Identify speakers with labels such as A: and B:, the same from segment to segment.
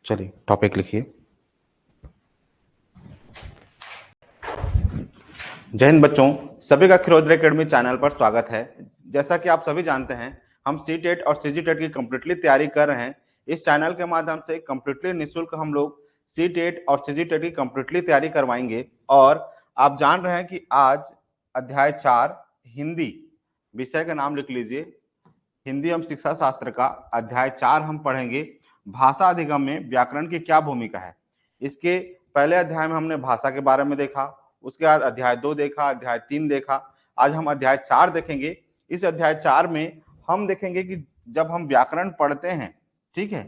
A: चलिए टॉपिक लिखिए। जय हिंद बच्चों, सभी का खिरोदर एकेडमी चैनल पर स्वागत है। जैसा कि आप सभी जानते हैं, हम सी टेट और सी जी टेट की कंप्लीटली तैयारी कर रहे हैं। इस चैनल के माध्यम से कंप्लीटली निःशुल्क हम लोग सी टेट और सी जी टेट की कंप्लीटली तैयारी करवाएंगे। और आप जान रहे हैं कि आज अध्याय 4 हिंदी विषय का नाम लिख लीजिए। हिंदी एवं शिक्षा शास्त्र का अध्याय 4 हम पढ़ेंगे। भाषा अधिगम में व्याकरण की क्या भूमिका है। इसके पहले अध्याय में हमने भाषा के बारे में देखा, उसके बाद अध्याय 2 देखा, अध्याय 3 देखा। आज हम अध्याय 4 देखेंगे। इस अध्याय 4 में हम देखेंगे कि जब हम व्याकरण पढ़ते हैं, ठीक है,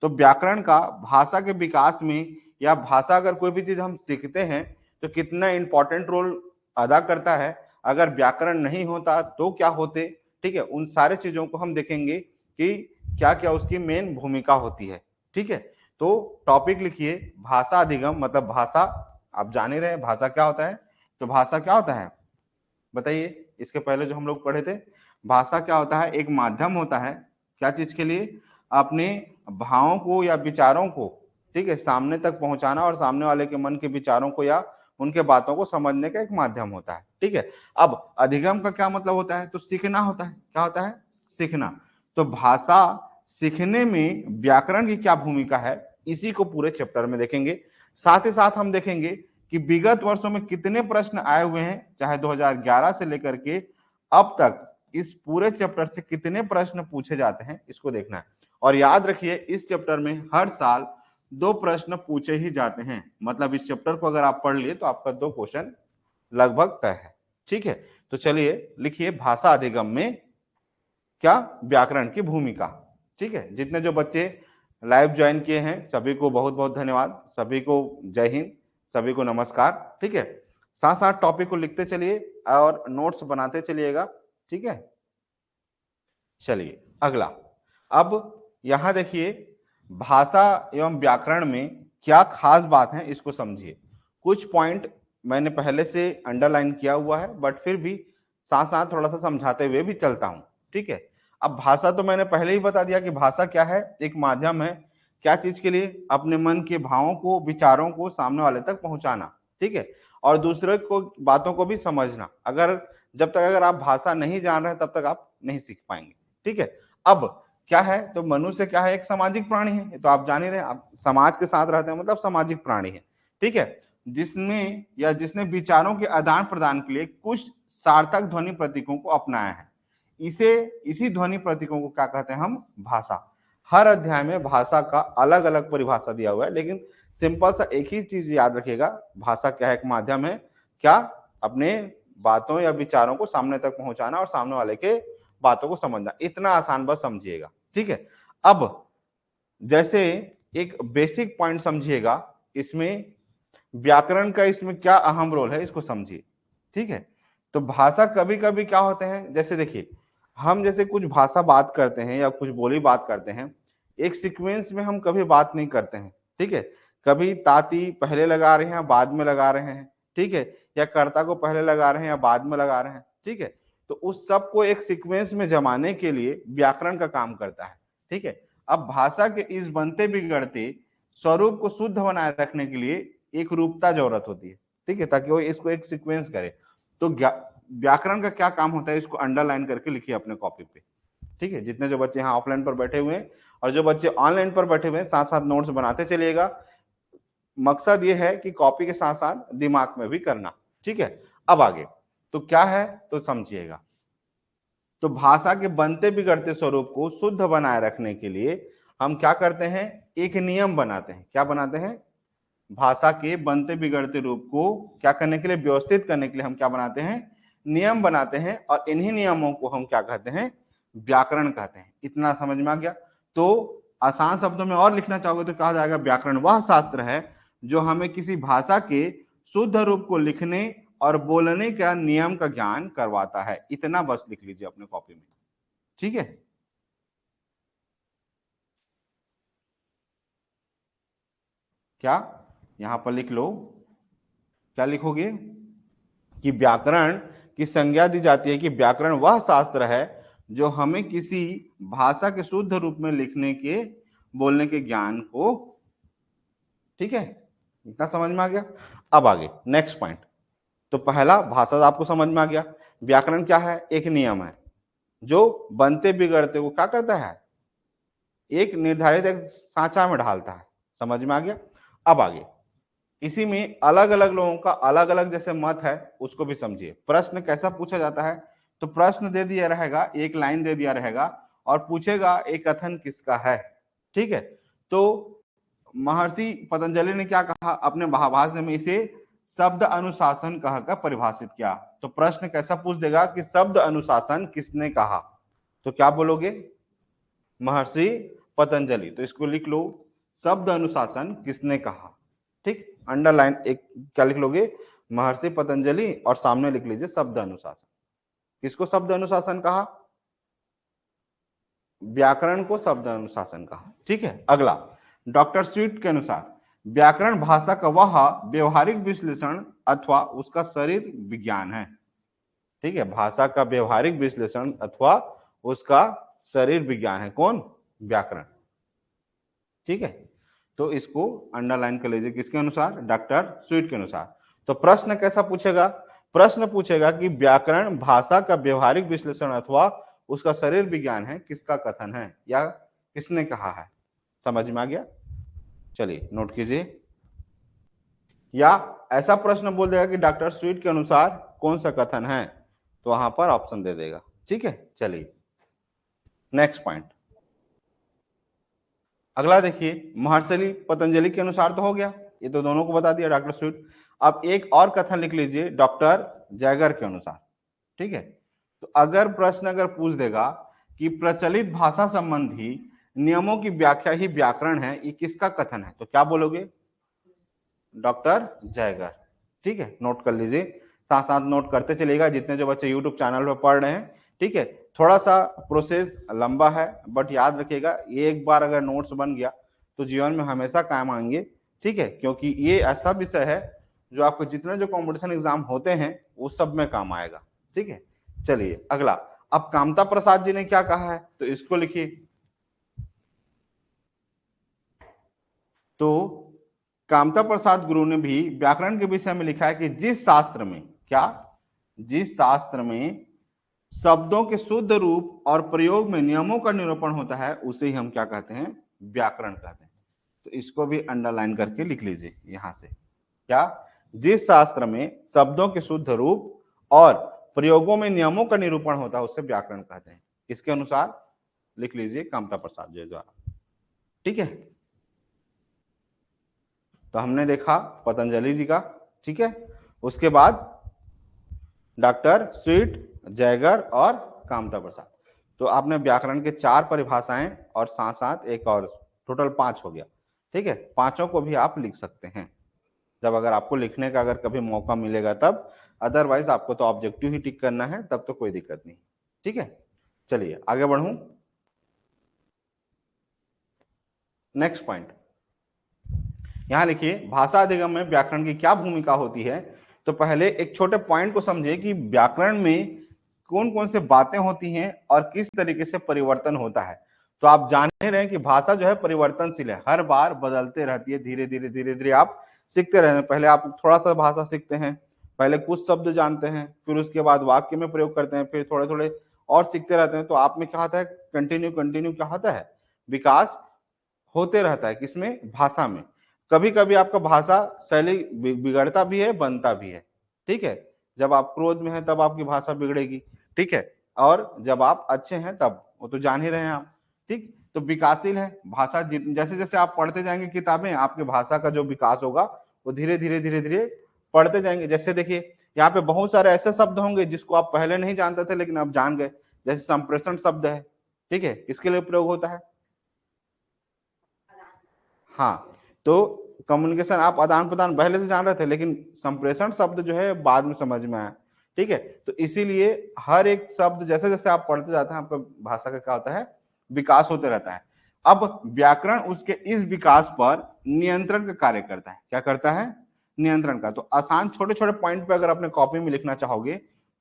A: तो व्याकरण का भाषा के विकास में या भाषा अगर कोई भी चीज हम सीखते हैं तो कितना इंपॉर्टेंट रोल अदा करता है। अगर व्याकरण नहीं होता तो क्या होते, ठीक है, उन सारे चीजों को हम देखेंगे कि क्या क्या उसकी मेन भूमिका होती है। ठीक है, तो टॉपिक लिखिए भाषा अधिगम, मतलब भाषा। आप जान ही रहे हैं भाषा क्या होता है। तो भाषा क्या होता है बताइए। इसके पहले जो हम लोग पढ़े थे, भाषा क्या होता है, एक माध्यम होता है। क्या चीज के लिए? अपने भावों को या विचारों को, ठीक है, सामने तक पहुंचाना और सामने वाले के मन के विचारों को या उनके बातों को समझने का एक माध्यम होता है। ठीक है, अब अधिगम का क्या मतलब होता है? तो सीखना होता है। क्या होता है? सीखना। तो भाषा सीखने में व्याकरण की क्या भूमिका है, इसी को पूरे चैप्टर में देखेंगे। साथ ही साथ हम देखेंगे कि विगत वर्षों में कितने प्रश्न आए हुए हैं, चाहे 2011 से लेकर के अब तक इस पूरे चैप्टर से कितने प्रश्न पूछे जाते हैं, इसको देखना है। और याद रखिए, इस चैप्टर में हर साल 2 प्रश्न पूछे ही जाते हैं। मतलब इस चैप्टर को अगर आप पढ़ लिए तो आपका 2 क्वेश्चन लगभग तय है। ठीक है, तो चलिए लिखिए भाषा अधिगम में क्या व्याकरण की भूमिका। ठीक है, जितने जो बच्चे लाइव ज्वाइन किए हैं सभी को बहुत बहुत धन्यवाद, सभी को जय हिंद, सभी को नमस्कार। ठीक है, साथ साथ टॉपिक को लिखते चलिए और नोट्स बनाते चलिएगा। ठीक है, चलिए अगला। अब यहां देखिए भाषा एवं व्याकरण में क्या खास बात है, इसको समझिए। कुछ पॉइंट मैंने पहले से अंडरलाइन किया हुआ है, बट फिर भी साथ साथ थोड़ा सा समझाते हुए भी चलता हूं। ठीक है, अब भाषा तो मैंने पहले ही बता दिया कि भाषा क्या है, एक माध्यम है। क्या चीज के लिए? अपने मन के भावों को, विचारों को सामने वाले तक पहुंचाना। ठीक है, और दूसरे को बातों को भी समझना। जब तक अगर आप भाषा नहीं जान रहे तब तक आप नहीं सीख पाएंगे। ठीक है, अब क्या है, तो मनुष्य क्या है, एक सामाजिक प्राणी है। तो आप जान ही रहे हैं, आप समाज के साथ रहते हैं मतलब सामाजिक प्राणी है। ठीक है, जिसमें या जिसने विचारों के आदान प्रदान के लिए कुछ सार्थक ध्वनि प्रतीकों को अपनाया है, इसी ध्वनि प्रतीकों को क्या कहते हैं हम? भाषा। हर अध्याय में भाषा का अलग अलग परिभाषा दिया हुआ है, लेकिन सिंपल सा एक ही चीज याद रखिएगा, भाषा क्या है? एक माध्यम है। क्या? अपने बातों या विचारों को सामने तक पहुंचाना और सामने वाले के बातों को समझना। इतना आसान बस समझिएगा। ठीक है, अब जैसे एक बेसिक पॉइंट समझिएगा, इसमें व्याकरण का इसमें क्या अहम रोल है, इसको समझिए। ठीक है, तो भाषा कभी कभी क्या होते हैं, जैसे देखिए हम जैसे कुछ भाषा बात करते हैं या कुछ बोली बात करते हैं, एक सीक्वेंस में हम कभी बात नहीं करते हैं। ठीक है, कभी ताती पहले लगा रहे हैं बाद में लगा रहे हैं। ठीक है, या कर्ता को पहले लगा रहे हैं या बाद में लगा रहे हैं। ठीक है, तो उस सब को एक सीक्वेंस में जमाने के लिए व्याकरण का काम करता है। ठीक है, अब भाषा के इस बनते बिगड़ते स्वरूप को शुद्ध बनाए रखने के लिए एक रूपता जरूरत होती है। ठीक है, ताकि वो इसको एक सीक्वेंस करे। तो व्याकरण का क्या काम होता है, इसको अंडरलाइन करके लिखिए अपने कॉपी पे। ठीक है, जितने जो बच्चे यहाँ ऑफलाइन पर बैठे हुए हैं और जो बच्चे ऑनलाइन पर बैठे हुए हैं, साथ साथ नोट्स बनाते चलिएगा। मकसद ये है कि कॉपी के साथ साथ दिमाग में भी करना। ठीक है, अब आगे तो क्या है, तो समझिएगा। तो भाषा के बनते बिगड़ते स्वरूप को शुद्ध बनाए रखने के लिए हम क्या करते हैं? एक नियम बनाते हैं। क्या बनाते हैं? भाषा के बनते बिगड़ते रूप को क्या करने के लिए? व्यवस्थित करने के लिए हम क्या बनाते हैं? नियम बनाते हैं। और इन्हीं नियमों को हम क्या कहते हैं? व्याकरण कहते हैं। इतना समझ में आ गया? तो आसान शब्दों में और लिखना चाहोगे तो कहा जाएगा व्याकरण वह शास्त्र है जो हमें किसी भाषा के शुद्ध रूप को लिखने और बोलने का नियम का ज्ञान करवाता है। इतना बस लिख लीजिए अपने कॉपी में। ठीक है, क्या यहां पर लिख लो? क्या लिखोगे? कि व्याकरण की संज्ञा दी जाती है कि व्याकरण वह शास्त्र है जो हमें किसी भाषा के शुद्ध रूप में लिखने के, बोलने के ज्ञान को ठीक है, इतना समझ में आ गया। अब आगे नेक्स्ट पॉइंट। तो पहला भाषा आपको समझ में आ गया। व्याकरण क्या है? एक नियम है जो बनते बिगड़ते को क्या करता है, एक निर्धारित एक सांचा में ढालता है। समझ में आ गया। अब आगे इसी में अलग अलग लोगों का अलग अलग जैसे मत है, उसको भी समझिए। प्रश्न कैसा पूछा जाता है, तो प्रश्न दे दिया रहेगा, एक लाइन दे दिया रहेगा और पूछेगा एक कथन किसका है। ठीक है, तो महर्षि पतंजलि ने क्या कहा अपने महाभाष्य में, इसे शब्द अनुशासन कहकर परिभाषित किया। तो प्रश्न कैसा पूछ देगा कि शब्द अनुशासन किसने कहा, तो क्या बोलोगे? महर्षि पतंजलि। तो इसको लिख लो, शब्द अनुशासन किसने कहा। ठीक, अंडरलाइन एक क्या लिख लोगे, महर्षि पतंजलि, और सामने लिख लीजिए शब्द अनुशासन। किसको शब्द अनुशासन कहा? व्याकरण को शब्द अनुशासन कहा। ठीक है, अगला डॉक्टर स्वीट के अनुसार व्याकरण भाषा का वह व्यवहारिक विश्लेषण अथवा उसका शरीर विज्ञान है। ठीक है, भाषा का व्यवहारिक विश्लेषण अथवा उसका शरीर विज्ञान है। कौन? व्याकरण। ठीक है, तो इसको अंडरलाइन कर लीजिए, किसके अनुसार? डॉक्टर स्वीट के अनुसार। तो प्रश्न कैसा पूछेगा? प्रश्न पूछेगा कि व्याकरण भाषा का व्यवहारिक विश्लेषण अथवा उसका शरीर विज्ञान है, किसका कथन है या किसने कहा है। समझ में आ गया? चलिए नोट कीजिए। या ऐसा प्रश्न बोल देगा कि डॉक्टर स्वीट के अनुसार कौन सा कथन है, तो वहां पर ऑप्शन दे देगा। ठीक है, चलिए नेक्स्ट पॉइंट। अगला देखिए, महर्षि पतंजलि के अनुसार तो हो गया, ये तो दोनों को बता दिया डॉक्टर स्वीट। अब एक और कथन लिख लीजिए डॉक्टर जैगर के अनुसार। ठीक है, तो अगर प्रश्न अगर पूछ देगा कि प्रचलित भाषा संबंधी नियमों की व्याख्या ही व्याकरण है, ये किसका कथन है, तो क्या बोलोगे? Doctor Jaeger. ठीक है, नोट कर लीजिए, साथ साथ नोट करते चलिएगा जितने जो बच्चे यूट्यूब चैनल पर पढ़ रहे हैं। ठीक है, थोड़ा सा प्रोसेस लंबा है, बट याद रखिएगा ये एक बार अगर नोट्स बन गया तो जीवन में हमेशा काम आएंगे। ठीक है, क्योंकि ये ऐसा विषय है जो आपको जितने जो कॉम्पिटिशन एग्जाम होते हैं वो सब में काम आएगा। ठीक है, चलिए अगला। अब कामता प्रसाद जी ने क्या कहा है, तो इसको लिखिए। तो कामता प्रसाद गुरु ने भी व्याकरण के विषय में लिखा है कि जिस शास्त्र में क्या, जिस शास्त्र में शब्दों के शुद्ध रूप और प्रयोग में नियमों का निरूपण होता है उसे ही हम क्या कहते हैं, व्याकरण कहते हैं। तो इसको भी अंडरलाइन करके लिख लीजिए यहां से। क्या? जिस शास्त्र में शब्दों के शुद्ध रूप और प्रयोगों में नियमों का निरूपण होता है उसे व्याकरण कहते हैं। इसके अनुसार लिख लीजिए कामता प्रसाद जी द्वारा। ठीक है, तो हमने देखा पतंजलि जी का। ठीक है, उसके बाद डॉक्टर स्वीट, जैगर और कामता प्रसाद। तो आपने व्याकरण के 4 परिभाषाएं और साथ साथ एक और, टोटल 5 हो गया। ठीक है, पांचों को भी आप लिख सकते हैं जब अगर आपको लिखने का अगर कभी मौका मिलेगा तब, अदरवाइज आपको तो ऑब्जेक्टिव ही टिक करना है, तब तो कोई दिक्कत नहीं। ठीक है, चलिए आगे बढ़ूं। नेक्स्ट पॉइंट यहां लिखिए, भाषा अधिगम में व्याकरण की क्या भूमिका होती है। तो पहले एक छोटे पॉइंट को समझिए कि व्याकरण में कौन कौन से बातें होती हैं और किस तरीके से परिवर्तन होता है। तो आप जान ही रहे हैं कि भाषा जो है परिवर्तनशील है, हर बार बदलते रहती है। धीरे धीरे धीरे धीरे आप सीखते रहते हैं। पहले आप थोड़ा सा भाषा सीखते हैं, पहले कुछ शब्द जानते हैं, फिर उसके बाद वाक्य में प्रयोग करते हैं, फिर थोड़े थोड़े और सीखते रहते हैं। तो आप में क्या होता है, कंटिन्यू कंटिन्यू क्या होता है, विकास होते रहता है। किसमें? भाषा में। कभी कभी आपका भाषा शैली बिगड़ता भी है, बनता भी है। ठीक है, जब आप क्रोध में हैं तब आपकी भाषा बिगड़ेगी। ठीक है, और जब आप अच्छे हैं तब, वो तो जान ही रहे हैं आप। ठीक, तो विकासशील है भाषा। जैसे जैसे आप पढ़ते जाएंगे किताबें, आपके भाषा का जो विकास होगा वो धीरे धीरे धीरे धीरे पढ़ते जाएंगे। जैसे देखिए यहाँ पे बहुत सारे ऐसे शब्द होंगे जिसको आप पहले नहीं जानते थे लेकिन अब जान गए। जैसे संप्रेषण शब्द है, ठीक है, किसके लिए प्रयोग होता है? हाँ, तो कम्युनिकेशन, आप आदान प्रदान पहले से जान रहे थे लेकिन संप्रेषण शब्द जो है बाद में समझ में आया। ठीक है, तो इसीलिए हर एक शब्द जैसे जैसे आप पढ़ते जाते हैं आपका भाषा का क्या होता है, विकास होते रहता है। अब व्याकरण उसके इस विकास पर नियंत्रण का कार्य करता है। क्या करता है? नियंत्रण का। तो आसान छोटे छोटे पॉइंट पे अगर अपने कॉपी में लिखना चाहोगे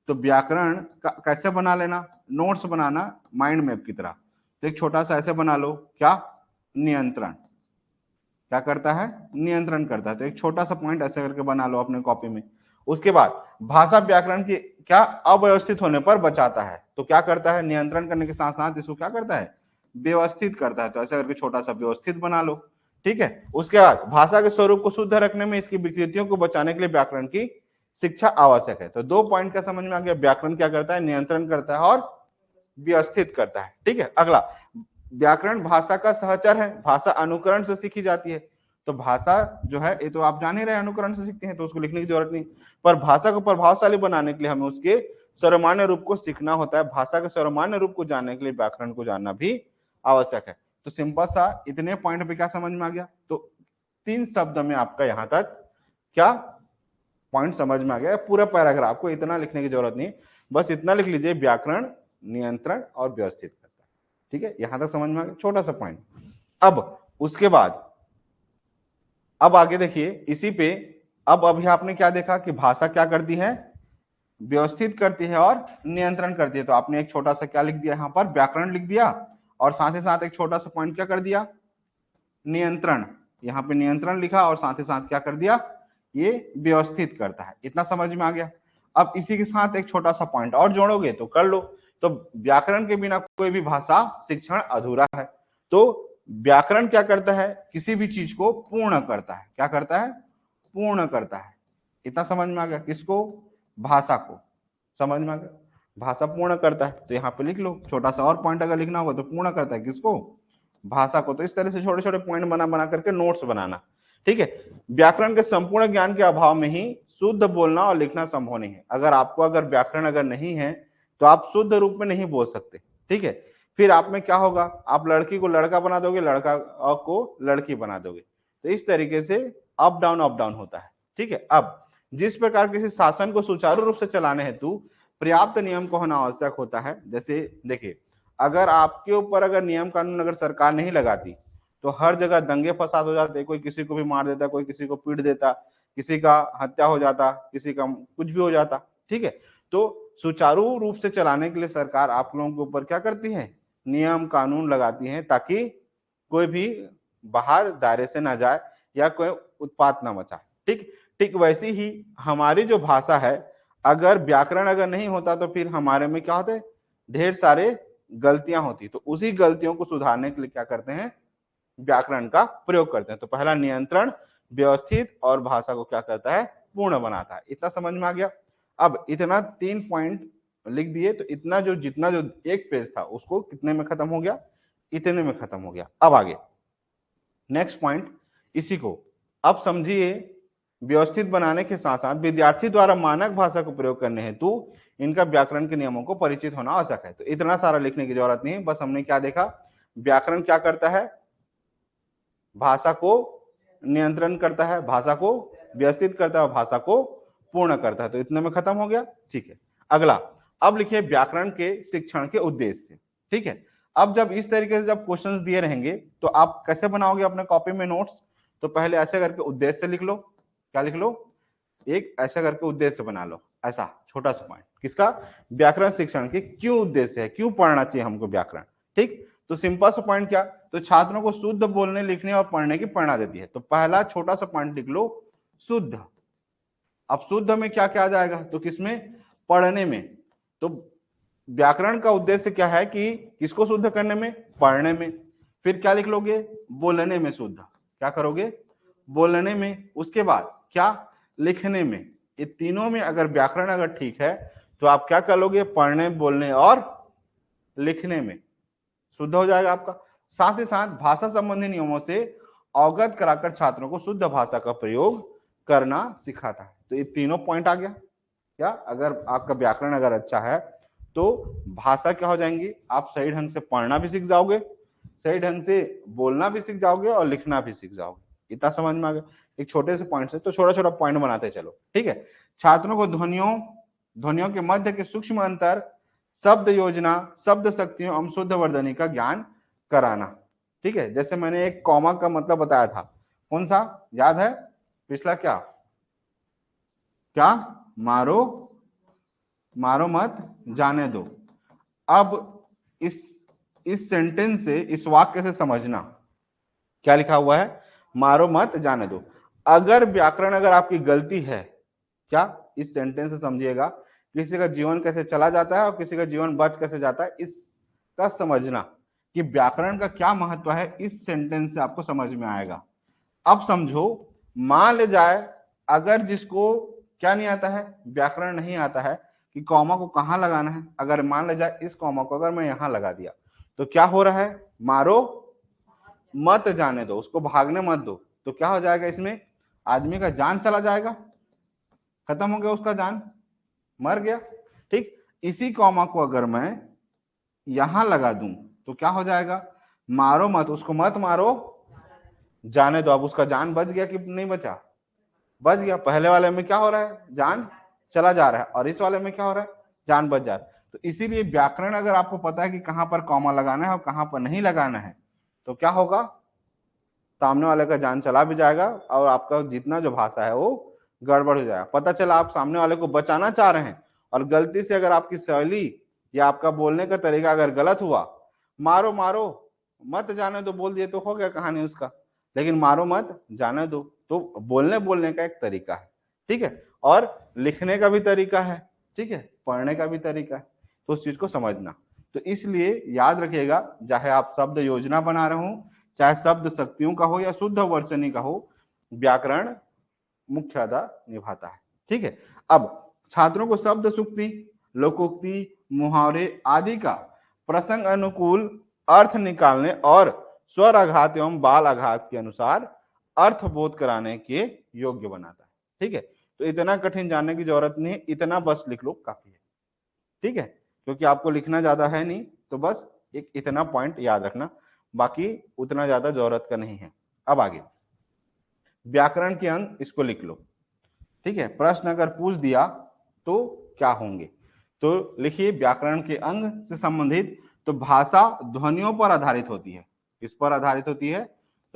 A: तो व्याकरण का कैसे बना लेना, नोट्स बनाना माइंड मैप की तरह। तो एक छोटा सा ऐसे बना लो, क्या? नियंत्रण। क्या करता है, नियंत्रण करता है। तो एक छोटा सा पॉइंट ऐसे करके बना लो अपने कॉपी में। उसके बाद भाषा व्याकरण की क्या अव्यवस्थित होने पर बचाता है। तो क्या करता है, नियंत्रण करने के साथ साथ इसको क्या करता है, व्यवस्थित करता है। तो ऐसे करके छोटा सा व्यवस्थित बना लो, ठीक है। उसके बाद भाषा के स्वरूप को शुद्ध रखने में इसकी विकृतियों को बचाने के लिए व्याकरण की शिक्षा आवश्यक है। तो 2 पॉइंट का समझ में आ गया, व्याकरण क्या करता है, नियंत्रण करता है और व्यवस्थित करता है, ठीक है। अगला, व्याकरण भाषा का सहचर है, भाषा अनुकरण से सीखी जाती है। तो भाषा जो है ये तो आप जान ही रहे अनुकरण से सीखते हैं, तो उसको लिखने की जरूरत नहीं। पर भाषा को प्रभावशाली बनाने के लिए हमें उसके सर्वमान्य रूप को सीखना होता है। भाषा के सर्वमान्य रूप को जानने के लिए व्याकरण को जानना भी आवश्यक है। तो सिंपल सा इतने पॉइंट पे क्या समझ में आ गया, तो 3 शब्द में आपका यहां तक क्या पॉइंट समझ में आ गया। पूरा पैराग्राफ को इतना लिखने की जरूरत नहीं, बस इतना लिख लीजिए, व्याकरण नियंत्रण और व्यवस्थित करता है, ठीक है। यहां तक समझ में आ गया, छोटा सा पॉइंट। अब उसके बाद अब आगे देखिए इसी पे, अब अभी आपने क्या देखा कि भाषा क्या करती है, व्यवस्थित करती है और नियंत्रण करती है। तो आपने एक छोटा सा क्या लिख दिया यहां पर, व्याकरण लिख दिया, और साथ ही साथ एक छोटा सा पॉइंट क्या कर दिया, नियंत्रण। यहां पे नियंत्रण लिखा और साथ ही साथ क्या कर दिया, ये व्यवस्थित करता है। इतना समझ में आ गया। अब इसी के साथ एक छोटा सा पॉइंट और जोड़ोगे तो कर लो। तो व्याकरण के बिना कोई भी भाषा शिक्षण अधूरा है। तो व्याकरण क्या करता है, किसी भी चीज को पूर्ण करता है। क्या करता है, पूर्ण करता है। इतना समझ में आ गया, किसको, भाषा को। समझ में आ गया, भाषा पूर्ण करता है। तो यहाँ पे लिख लो, छोटा सा और पॉइंट अगर लिखना होगा तो पूर्ण करता है किसको, भाषा को। तो इस तरह से छोटे छोटे पॉइंट बना बना करके नोट्स बनाना, ठीक है। व्याकरण के संपूर्ण ज्ञान के अभाव में ही शुद्ध बोलना और लिखना संभव नहीं है। अगर आपको अगर व्याकरण अगर नहीं है तो आप शुद्ध रूप में नहीं बोल सकते, ठीक है। फिर आप में क्या होगा, आप लड़की को लड़का बना दोगे, लड़का को लड़की बना दोगे। तो इस तरीके से अप डाउन होता है, ठीक है। अब जिस प्रकार किसी शासन को सुचारू रूप से चलाने हेतु पर्याप्त नियम को होना आवश्यक होता है। जैसे देखिए, अगर आपके ऊपर अगर नियम कानून अगर सरकार नहीं लगाती तो हर जगह दंगे फसाद हो जाते, कोई किसी को भी मार देता, कोई किसी को पीट देता, किसी का हत्या हो जाता, किसी का कुछ भी हो जाता, ठीक है। तो सुचारू रूप से चलाने के लिए सरकार आप लोगों के ऊपर क्या करती है, नियम कानून लगाती है, ताकि कोई भी बाहर दायरे से ना जाए या कोई उत्पात ना मचाए, ठीक। ठीक वैसी ही हमारी जो भाषा है, अगर व्याकरण अगर नहीं होता तो फिर हमारे में क्या होते, ढेर सारे गलतियां होती। तो उसी गलतियों को सुधारने के लिए क्या करते हैं, व्याकरण का प्रयोग करते हैं। तो पहला नियंत्रण, व्यवस्थित और भाषा को क्या करता है, पूर्ण बनाता है। इतना समझ में आ गया। अब इतना 3 पॉइंट लिख दिए, तो इतना जो जितना जो एक पेज था उसको कितने में खत्म हो गया, इतने में खत्म हो गया। अब आगे नेक्स्ट पॉइंट, इसी को अब समझिए। व्यवस्थित बनाने के साथ साथ विद्यार्थी द्वारा मानक भाषा को प्रयोग करने हेतु इनका व्याकरण के नियमों को परिचित होना आवश्यक है। तो इतना सारा लिखने की जरूरत नहीं, बस हमने क्या देखा, व्याकरण क्या करता है, भाषा को नियंत्रण करता है, भाषा को व्यवस्थित करता है और भाषा को पूर्ण करता है। तो इतने में खत्म हो गया, ठीक है। अगला, अब लिखिए व्याकरण के शिक्षण के उद्देश्य, ठीक है। अब जब इस तरीके से जब क्वेश्चंस दिए रहेंगे तो आप कैसे बनाओगे अपने कॉपी में नोट्स, तो पहले ऐसे करके उद्देश्य लिख लो। क्या लिख लो, एक ऐसा करके उद्देश्य बना लो, ऐसा छोटा सा पॉइंट, किसका, व्याकरण शिक्षण के क्यों उद्देश्य है, क्यों पढ़ना चाहिए हमको व्याकरण, ठीक। तो सिंपल सा पॉइंट क्या, तो छात्रों को शुद्ध बोलने लिखने और पढ़ने की प्रेरणा देती है। तो पहला छोटा सा पॉइंट लिख लो, शुद्ध। अब शुद्ध में क्या क्या आ जाएगा, तो किसमें, पढ़ने में। तो व्याकरण का उद्देश्य क्या है कि किसको शुद्ध करने में, पढ़ने में। फिर क्या लिख लोगे, बोलने में शुद्ध, क्या करोगे, बोलने में। उसके बाद क्या, लिखने में। ये तीनों में अगर व्याकरण अगर ठीक है तो आप क्या कर लोगे, पढ़ने, बोलने और लिखने में शुद्ध हो जाएगा आपका। साथ ही साथ भाषा संबंधी नियमों से अवगत कराकर छात्रों को शुद्ध भाषा का प्रयोग करना सिखाता है। तो ये तीनों पॉइंट आ गया। क्या, अगर आपका व्याकरण अगर अच्छा है तो भाषा क्या हो जाएंगी, आप सही ढंग से पढ़ना भी सीख जाओगे, सही ढंग से बोलना भी सीख जाओगे और लिखना भी सीख जाओगे। इतना समझ में आ गया, एक छोटे से पॉइंट से। तो छोटा छोटा पॉइंट बनाते चलो, ठीक है। छात्रों को ध्वनियों के मध्य के सूक्ष्म अंतर, शब्द योजना, शब्द शक्तियों एवं शुद्ध वर्धनी का ज्ञान कराना, ठीक है। जैसे मैंने एक कॉमा का मतलब बताया था, कौन सा याद है, पिछला क्या क्या, मारो मारो मत जाने दो। अब इस सेंटेंस से, इस वाक्य से समझना क्या लिखा हुआ है, मारो मत जाने दो। अगर व्याकरण अगर आपकी गलती है, क्या इस सेंटेंस से समझिएगा, किसी का जीवन कैसे चला जाता है और किसी का जीवन बच कैसे जाता है, इसका समझना कि व्याकरण का क्या महत्व है, इस सेंटेंस से आपको समझ में आएगा। अब समझो, मान ले जाए अगर जिसको क्या नहीं आता है, व्याकरण नहीं आता है कि कॉमा को कहां लगाना है, अगर मान ले जाए इस कॉमा को अगर मैं यहां लगा दिया तो क्या हो रहा है, मारो मत जाने दो, उसको भागने मत दो, तो क्या हो जाएगा, इसमें आदमी का जान चला जाएगा, खत्म हो गया उसका जान, मर गया। ठीक, इसी कॉमा को अगर मैं यहां लगा दूं तो क्या हो जाएगा, मारो मत, उसको मत मारो जाने दो। अब उसका जान बच गया कि नहीं बचा, बच गया। पहले वाले में क्या हो रहा है, जान चला जा रहा है, और इस वाले में क्या हो रहा है, जान बच जा रहा है। तो इसीलिए व्याकरण अगर आपको पता है कि कहां पर कॉमा लगाना है और कहां पर नहीं लगाना है, तो क्या होगा, सामने वाले का जान चला भी जाएगा और आपका जितना जो भाषा है वो गड़बड़ हो जाएगा। पता चला आप सामने वाले को बचाना चाह रहे हैं और गलती से अगर आपकी शैली या आपका बोलने का तरीका अगर गलत हुआ, मारो मारो मत जाने दो बोल दिए तो हो गया कहानी उसका, लेकिन मारो मत जाने दो तो बोलने का एक तरीका है, ठीक है, और लिखने का भी तरीका है, ठीक है, पढ़ने का भी तरीका है, तो उस चीज को समझना। तो इसलिए याद रखिएगा, चाहे आप शब्द योजना बना रहे हो, चाहे शब्द शक्तियों का हो या शुद्ध वर्तनी का हो, व्याकरण मुख्य अदा निभाता है, ठीक है। अब छात्रों को शब्द सुक्ति, लोकोक्ति, मुहावरे आदि का प्रसंग अनुकूल अर्थ निकालने और स्वर आघात एवं बाल आघात के अनुसार अर्थ बोध कराने के योग्य बनाता है, ठीक है। तो इतना कठिन जानने की जरूरत नहीं है, इतना बस लिख लो काफी है, ठीक है, क्योंकि आपको लिखना ज्यादा है नहीं, तो बस एक इतना पॉइंट याद रखना, बाकी उतना ज्यादा जरूरत का नहीं है। अब आगे व्याकरण के अंग, इसको लिख लो, ठीक है। प्रश्न अगर पूछ दिया तो क्या होंगे, तो लिखिए व्याकरण के अंग से संबंधित, तो भाषा ध्वनियों पर आधारित होती है, किस पर आधारित होती है,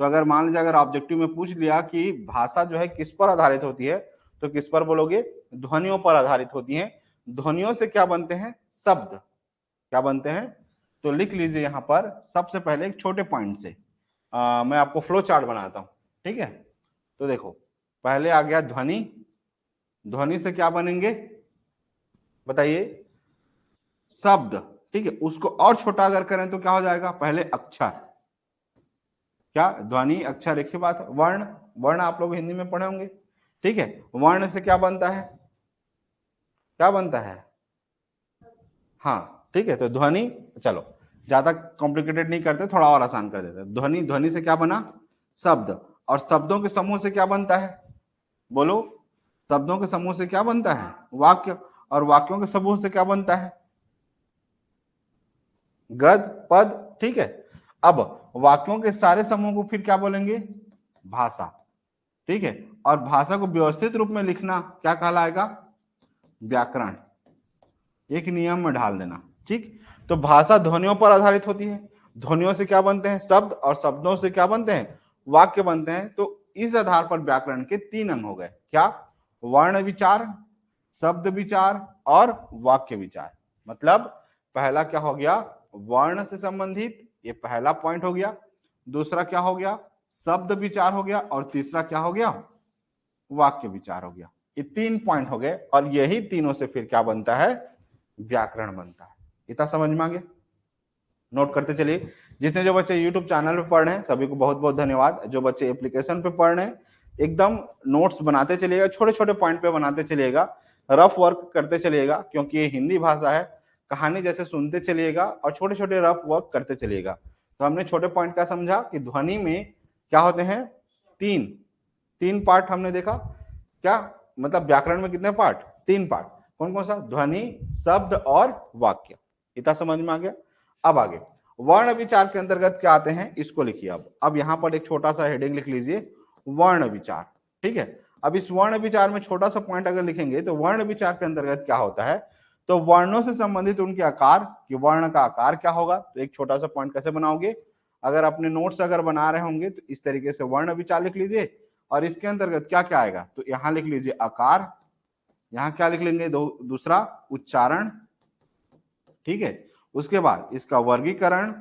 A: तो अगर मान लीजिए अगर ऑब्जेक्टिव में पूछ लिया कि भाषा जो है किस पर आधारित होती है, तो किस पर बोलोगे, ध्वनियों पर आधारित होती है। ध्वनियों से क्या बनते हैं, शब्द क्या बनते हैं, तो लिख लीजिए यहां पर सबसे पहले एक छोटे पॉइंट से मैं आपको फ्लो चार्ट बनाता हूं, ठीक है। तो देखो पहले आ गया ध्वनि, ध्वनि से क्या बनेंगे बताइए, शब्द, ठीक है। उसको और छोटा अगर करें तो क्या हो जाएगा, पहले अक्षर, क्या ध्वनि अक्षर एक ही बात है। वर्ण, वर्ण आप लोग हिंदी में पढ़े होंगे, ठीक है। वर्ण से क्या बनता है, क्या बनता है, हाँ ठीक है। तो ध्वनि, चलो ज्यादा कॉम्प्लिकेटेड नहीं करते, थोड़ा और आसान कर देते। ध्वनि, ध्वनि से क्या बना, शब्द, और शब्दों के समूह से क्या बनता है, बोलो, शब्दों के समूह से क्या बनता है, वाक्य, और वाक्यों के समूह से क्या बनता है, गद पद, ठीक है। अब वाक्यों के सारे समूह को फिर क्या बोलेंगे, भाषा, ठीक है। और भाषा को व्यवस्थित रूप में लिखना क्या कहलाएगा, व्याकरण, एक नियम में ढाल देना, ठीक। तो भाषा ध्वनियों पर आधारित होती है, ध्वनियों से क्या बनते हैं, शब्द, और शब्दों से क्या बनते हैं, वाक्य बनते हैं। तो इस आधार पर व्याकरण के 3 अंग हो गए, क्या, वर्ण विचार, शब्द विचार और वाक्य विचार। मतलब पहला क्या हो गया, वर्ण से संबंधित, ये पहला पॉइंट हो गया। दूसरा क्या हो गया, शब्द विचार हो गया, और तीसरा क्या हो गया, वाक्य विचार हो गया। ये 3 पॉइंट हो गए, और यही तीनों से फिर क्या बनता है, व्याकरण बनता है। इतना समझ में आ गया, नोट करते चलिए। जितने जो बच्चे YouTube चैनल पे पढ़ रहे हैं सभी को बहुत बहुत धन्यवाद। जो बच्चे एप्लीकेशन पे पढ़ रहे हैं एकदम नोट्स बनाते चलिएगा, छोटे छोटे पॉइंट पे बनाते चलिएगा, रफ वर्क करते चलिएगा, क्योंकि ये हिंदी भाषा है, कहानी जैसे सुनते चलिएगा और छोटे छोटे रफ वर्क करते चलिएगा। तो हमने छोटे पॉइंट क्या समझा कि ध्वनि में क्या होते हैं, तीन पार्ट हमने देखा, क्या मतलब व्याकरण में कितने पार्ट, 3 पार्ट, कौन कौन सा, ध्वनि, शब्द और वाक्य। इतना समझ में आ गया। अब आगे वर्ण विचार के अंतर्गत क्या आते हैं, इसको लिखिए। अब यहां पर एक छोटा सा हेडिंग लिख लीजिए, वर्ण विचार, ठीक है। अब इस वर्ण विचार में छोटा सा पॉइंट अगर लिखेंगे तो वर्ण विचार के अंतर्गत क्या होता है, तो वर्णों से संबंधित उनके आकार, कि वर्ण का आकार क्या होगा। तो एक छोटा सा पॉइंट कैसे बनाओगे, अगर अपने नोट्स अगर बना रहे होंगे तो इस तरीके से वर्ण विचार लिख लीजिए, और इसके अंतर्गत क्या क्या आएगा, तो यहां लिख लीजिए आकार, यहां क्या लिख लेंगे, दूसरा उच्चारण, ठीक है। उसके बाद इसका वर्गीकरण,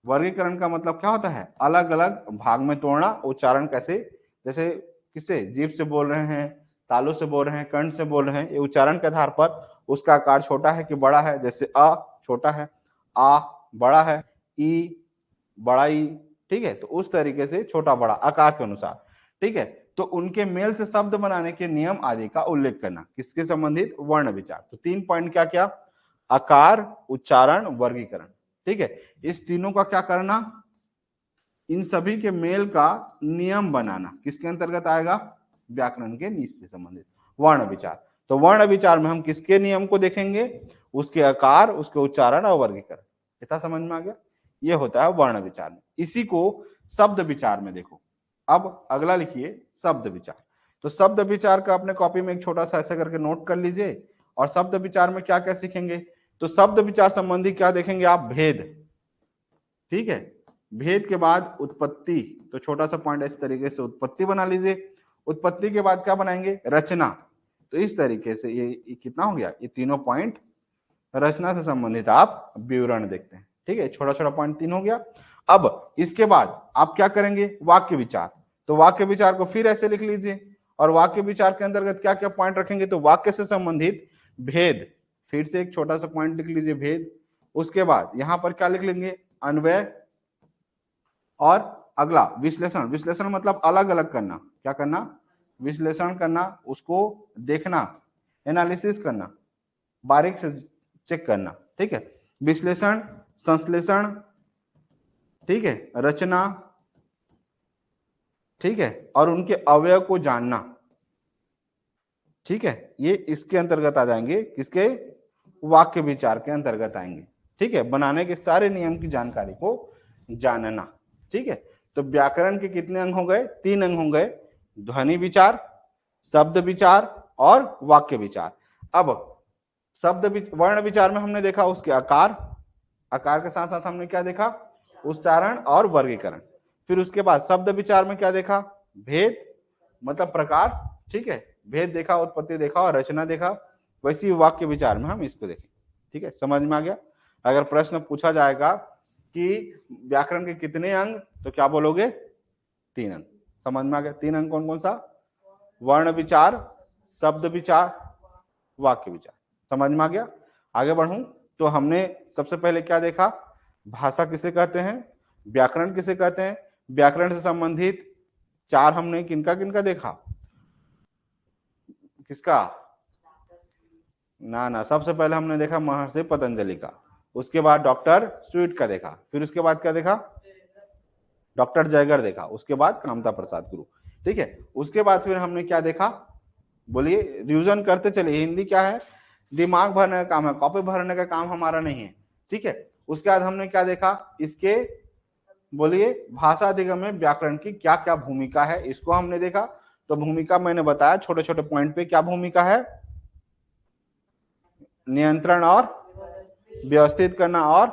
A: वर्गीकरण का मतलब क्या होता है, अलग अलग भाग में तोड़ना। उच्चारण कैसे, जैसे किससे, जीभ से बोल रहे हैं, तालु से बोल रहे हैं, कंठ से बोल रहे हैं, ये उच्चारण के आधार पर उसका आकार छोटा है कि बड़ा है। जैसे अ छोटा है, आ बड़ा है, ई बड़ा ई, ठीक है। तो उस तरीके से छोटा बड़ा आकार के अनुसार, ठीक है। तो उनके मेल से शब्द बनाने के नियम आदि का उल्लेख करना, किसके संबंधित, वर्ण विचार। तो 3 पॉइंट क्या क्या, आकार, उच्चारण, वर्गीकरण, ठीक है। इस तीनों का क्या करना, इन सभी के मेल का नियम बनाना, किसके अंतर्गत आएगा, व्याकरण के नीति से संबंधित वर्ण विचार। तो वर्ण विचार में हम किसके नियम को देखेंगे, उसके आकार, उसके उच्चारण और वर्गीकरण। इतना समझ में आ गया, ये होता है वर्ण विचार में। इसी को शब्द विचार में देखो। अब अगला लिखिए शब्द विचार। तो शब्द विचार का अपने कॉपी में एक छोटा सा ऐसा करके नोट कर लीजिए। और शब्द विचार में क्या क्या सीखेंगे, तो शब्द विचार संबंधी क्या देखेंगे आप, भेद, ठीक है। भेद के बाद उत्पत्ति, तो छोटा सा पॉइंट इस तरीके से उत्पत्ति बना लीजिए। उत्पत्ति के बाद क्या बनाएंगे, रचना। तो इस तरीके से ये कितना हो गया, ये तीनों पॉइंट रचना से संबंधित आप विवरण देखते हैं, ठीक है। छोटा छोटा पॉइंट 3 हो गया। अब इसके बाद आप क्या करेंगे, वाक्य विचार। तो वाक्य विचार को फिर ऐसे लिख लीजिए। और वाक्य विचार के अंतर्गत क्या क्या पॉइंट रखेंगे, तो वाक्य से संबंधित भेद, फिर से एक छोटा सा पॉइंट लिख लीजिए, भेद। उसके बाद यहां पर क्या लिख लेंगे, अन्वय। और अगला विश्लेषण। विश्लेषण मतलब अलग अलग करना, क्या करना, विश्लेषण करना, उसको देखना, एनालिसिस करना, बारीक से चेक करना, ठीक है। विश्लेषण, संश्लेषण, ठीक है, रचना, ठीक है, और उनके अवयव को जानना, ठीक है। ये इसके अंतर्गत आ जाएंगे, किसके, वाक्य विचार के अंतर्गत आएंगे, ठीक है। बनाने के सारे नियम की जानकारी को जानना, ठीक है। तो व्याकरण के कितने अंग हो गए, 3 अंग हो गए, ध्वनि विचार, शब्द विचार और वाक्य विचार। अब वर्ण विचार में हमने देखा उसके आकार, आकार के साथ साथ हमने क्या देखा, उच्चारण और वर्गीकरण। फिर उसके बाद शब्द विचार में क्या देखा, भेद मतलब प्रकार, ठीक है, भेद देखा, उत्पत्ति देखा और रचना देखा। वैसी वाक्य विचार में हम इसको देखें, ठीक है। समझ में आ गया। अगर प्रश्न पूछा जाएगा कि व्याकरण के कितने अंग, तो क्या बोलोगे, 3 अंग। समझ में आ गया, 3 अंग कौन कौन सा, वर्ण विचार, शब्द विचार, वाक्य विचार। समझ में आ गया। आगे बढ़ूं तो हमने सबसे पहले क्या देखा, भाषा किसे कहते हैं, व्याकरण किसे कहते हैं। व्याकरण से संबंधित 4 हमने किनका किनका देखा, किसका, ना सबसे पहले हमने देखा महर्षि पतंजलि का। उसके बाद डॉक्टर स्वीट का देखा। फिर उसके बाद क्या देखा, डॉक्टर जयगर देखा। उसके बाद कामता प्रसाद गुरु, ठीक है। उसके बाद फिर हमने क्या देखा, बोलिए, रिवीजन करते चलिए। हिंदी क्या है, दिमाग भरने का काम है, कॉपी भरने का काम हमारा नहीं है, ठीक है। उसके बाद हमने क्या देखा, इसके, बोलिए, भाषा अधिगम में व्याकरण की क्या क्या भूमिका है, इसको हमने देखा। तो भूमिका मैंने बताया छोटे छोटे पॉइंट पे, क्या भूमिका है, नियंत्रण और व्यवस्थित करना और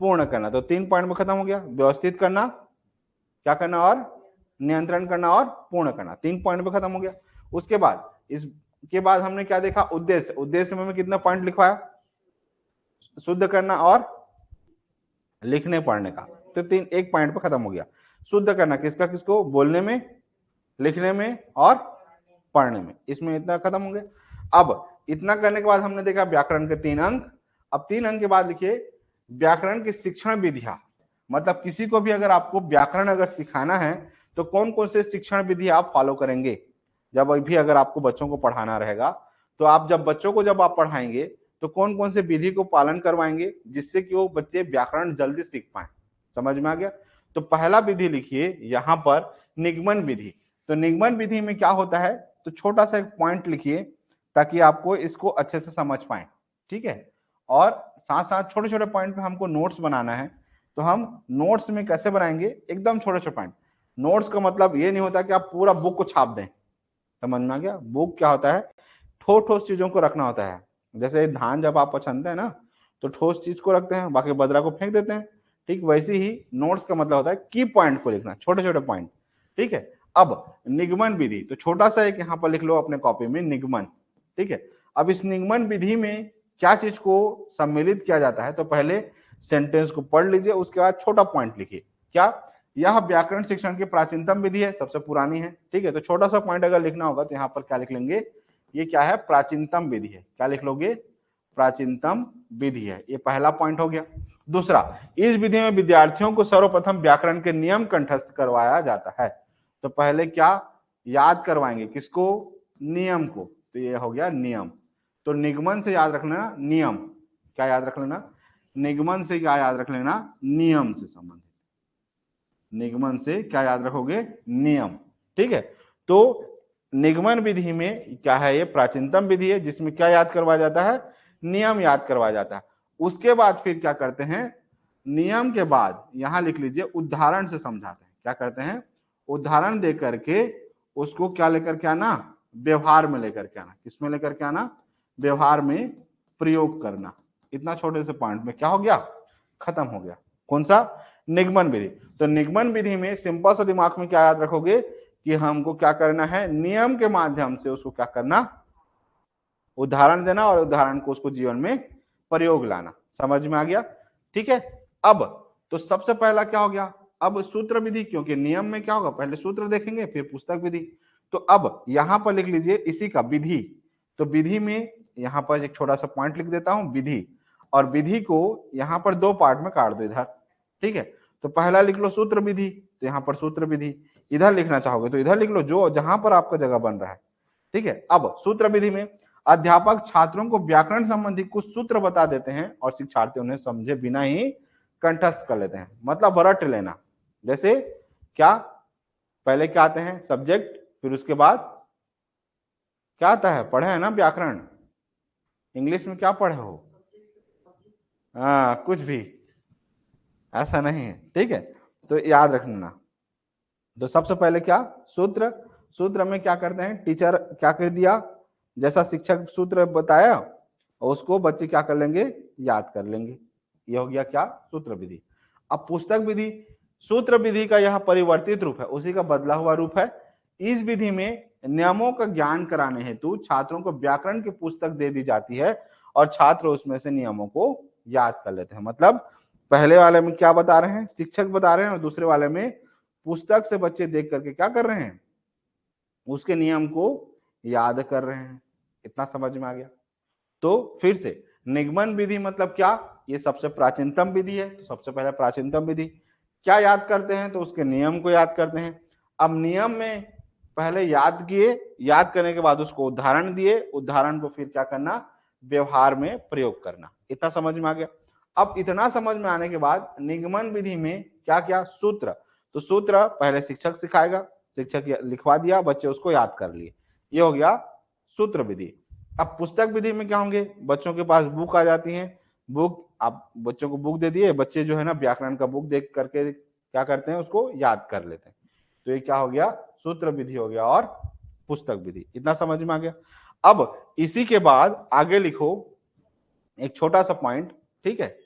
A: पूर्ण करना। तो 3 पॉइंट में खत्म हो गया, व्यवस्थित करना, क्या करना, और नियंत्रण करना और पूर्ण करना। 3 पॉइंट में खत्म हो गया। उसके बाद इसके बाद हमने क्या देखा, उद्देश्य। उद्देश्य में कितना पॉइंट लिखवाया, शुद्ध करना और लिखने पढ़ने का। तो 1 पॉइंट पे खत्म हो गया। शुद्ध करना किसका किसको, बोलने में, लिखने में और पढ़ने में। इसमें इतना खत्म हो गया। अब इतना करने के बाद हमने देखा व्याकरण के 3 अंग। अब 3 अंग के बाद लिखिए व्याकरण की शिक्षण विधियां। मतलब किसी को भी अगर आपको व्याकरण अगर सिखाना है तो कौन कौन से शिक्षण विधि आप फॉलो करेंगे। जब भी अगर आपको बच्चों को पढ़ाना रहेगा तो आप जब बच्चों को जब आप पढ़ाएंगे तो कौन कौन से विधि को पालन करवाएंगे जिससे कि वो बच्चे व्याकरण जल्दी सीख पाए। समझ में आ गया। तो पहला विधि लिखिए यहां पर, निगमन विधि। तो निगमन विधि में क्या होता है, तो छोटा सा एक पॉइंट लिखिए ताकि आपको इसको अच्छे से समझ पाए, ठीक है। और साथ साथ छोटे छोटे पॉइंट पे हमको नोट्स बनाना है। तो हम नोट्स में कैसे बनाएंगे, एकदम छोटे छोटे पॉइंट। नोट्स का मतलब ये नहीं होता कि आप पूरा बुक को छाप दें। समझ में आ गया। बुक क्या होता है, ठोस ठोस चीजों को रखना होता है। जैसे धान जब आप छानते हैं ना तो ठोस चीज को रखते हैं, बाकी बदरा को फेंक देते हैं। ठीक वैसे ही नोट्स का मतलब होता है की पॉइंट को लिखना, छोटे छोटे पॉइंट, ठीक है। अब निगमन विधि, तो छोटा सा एक यहाँ पर लिख लो अपने कॉपी में, निगमन, ठीक है। अब इस निगमन विधि में क्या चीज को सम्मिलित किया जाता है, तो पहले सेंटेंस को पढ़ लीजिए, उसके बाद छोटा पॉइंट लिखिए। क्या? यह व्याकरण शिक्षण की प्राचीनतम विधि है, सबसे पुरानी है। ठीक है, तो छोटा सा पॉइंट अगर लिखना होगा तो यहाँ पर क्या लिख लेंगे, ये क्या है, प्राचीनतम विधि है। क्या लिख लोगे, प्राचीनतम विधि है। ये पहला पॉइंट हो गया। दूसरा, इस विधि में विद्यार्थियों को सर्वप्रथम व्याकरण के नियम कंठस्थ करवाया जाता है। तो पहले क्या याद करवाएंगे, किसको, नियम को। तो ये हो गया नियम। तो निगमन से याद रखना नियम, क्या याद रख लेना, निगमन से क्या याद रख लेना, नियम से संबंधित। निगमन से क्या याद रखोगे, नियम। ठीक है, तो निगमन विधि में क्या है, ये प्राचीनतम विधि है जिसमें क्या याद करवाया जाता है, नियम याद करवाया जाता है। उसके बाद फिर क्या करते हैं, नियम के बाद यहां लिख लीजिए उदाहरण से समझाते हैं। क्या करते हैं, उदाहरण दे करके उसको क्या लेकर के आना, व्यवहार में लेकर के आना। किसमें लेकर के आना, व्यवहार में प्रयोग करना। इतना छोटे से पॉइंट में क्या हो गया, खत्म हो गया। कौन सा, निगमन विधि। तो निगमन विधि में सिंपल सा दिमाग में क्या याद रखोगे कि हमको क्या करना है, नियम के माध्यम से उसको क्या करना, उदाहरण देना और उदाहरण को उसको जीवन में प्रयोग लाना। समझ में आ गया? ठीक है। अब तो सबसे पहला क्या हो गया, अब सूत्र विधि, क्योंकि नियम में क्या होगा, पहले सूत्र देखेंगे फिर पुस्तक विधि। तो अब यहां पर लिख लीजिए इसी का विधि। तो विधि में यहां पर एक छोटा सा पॉइंट लिख देता हूं, विधि। और विधि को यहां पर दो पार्ट में काट दो इधर। ठीक है, तो पहला लिख लो सूत्र विधि, तो यहां पर सूत्र विधि। इधर लिखना चाहोगे तो इधर लिख लो, जो जहां पर आपका जगह बन रहा है। ठीक है, अब सूत्र विधि में अध्यापक छात्रों को व्याकरण संबंधी कुछ सूत्र बता देते हैं और शिक्षार्थी उन्हें समझे बिना ही कंठस्थ कर लेते हैं। मतलब रट लेना। जैसे क्या, पहले क्या आते हैं, सब्जेक्ट, फिर उसके बाद क्या आता है, पढ़े है ना व्याकरण, इंग्लिश में क्या पढ़े हो, कुछ भी ऐसा नहीं है। ठीक है, तो याद रखना। तो सबसे पहले क्या, सूत्र। सूत्र में क्या करते हैं, टीचर क्या कर दिया, जैसा शिक्षक सूत्र बताया उसको बच्चे क्या कर लेंगे, याद कर लेंगे। ये हो गया क्या, सूत्र विधि। अब पुस्तक विधि, सूत्र विधि का यह परिवर्तित रूप है, उसी का बदला हुआ रूप है। इस विधि में नियमों का ज्ञान कराने हेतु छात्रों को व्याकरण की पुस्तक दे दी जाती है और छात्र उसमें से नियमों को याद कर लेते हैं। मतलब पहले वाले में क्या बता रहे हैं, शिक्षक बता रहे हैं, और दूसरे वाले में पुस्तक से बच्चे देख करके क्या कर रहे हैं, उसके नियम को याद कर रहे हैं। इतना समझ में आ गया? तो फिर से निगमन विधि मतलब क्या, ये सबसे प्राचीनतम विधि है। तो सबसे पहले प्राचीनतम विधि क्या याद करते हैं, तो उसके नियम को याद करते हैं। अब नियम में पहले याद किए, याद करने के बाद उसको उदाहरण दिए, उदाहरण को फिर क्या करना, व्यवहार में प्रयोग करना। इतना समझ में आ गया? अब इतना समझ में आने के बाद निगमन विधि में क्या क्या, सूत्र। तो सूत्र पहले शिक्षक सिखाएगा, शिक्षक लिखवा दिया, बच्चे उसको याद कर लिए। ये हो गया सूत्र विधि। अब पुस्तक विधि में क्या होंगे, बच्चों के पास बुक आ जाती है, बुक, आप बच्चों को बुक दे दिए, बच्चे जो है ना व्याकरण का बुक देख करके क्या करते हैं, उसको याद कर लेते हैं। तो ये क्या हो गया, सूत्र विधि हो गया और पुस्तक विधि। इतना समझ में आ गया? अब इसी के बाद आगे लिखो एक छोटा सा पॉइंट। ठीक है,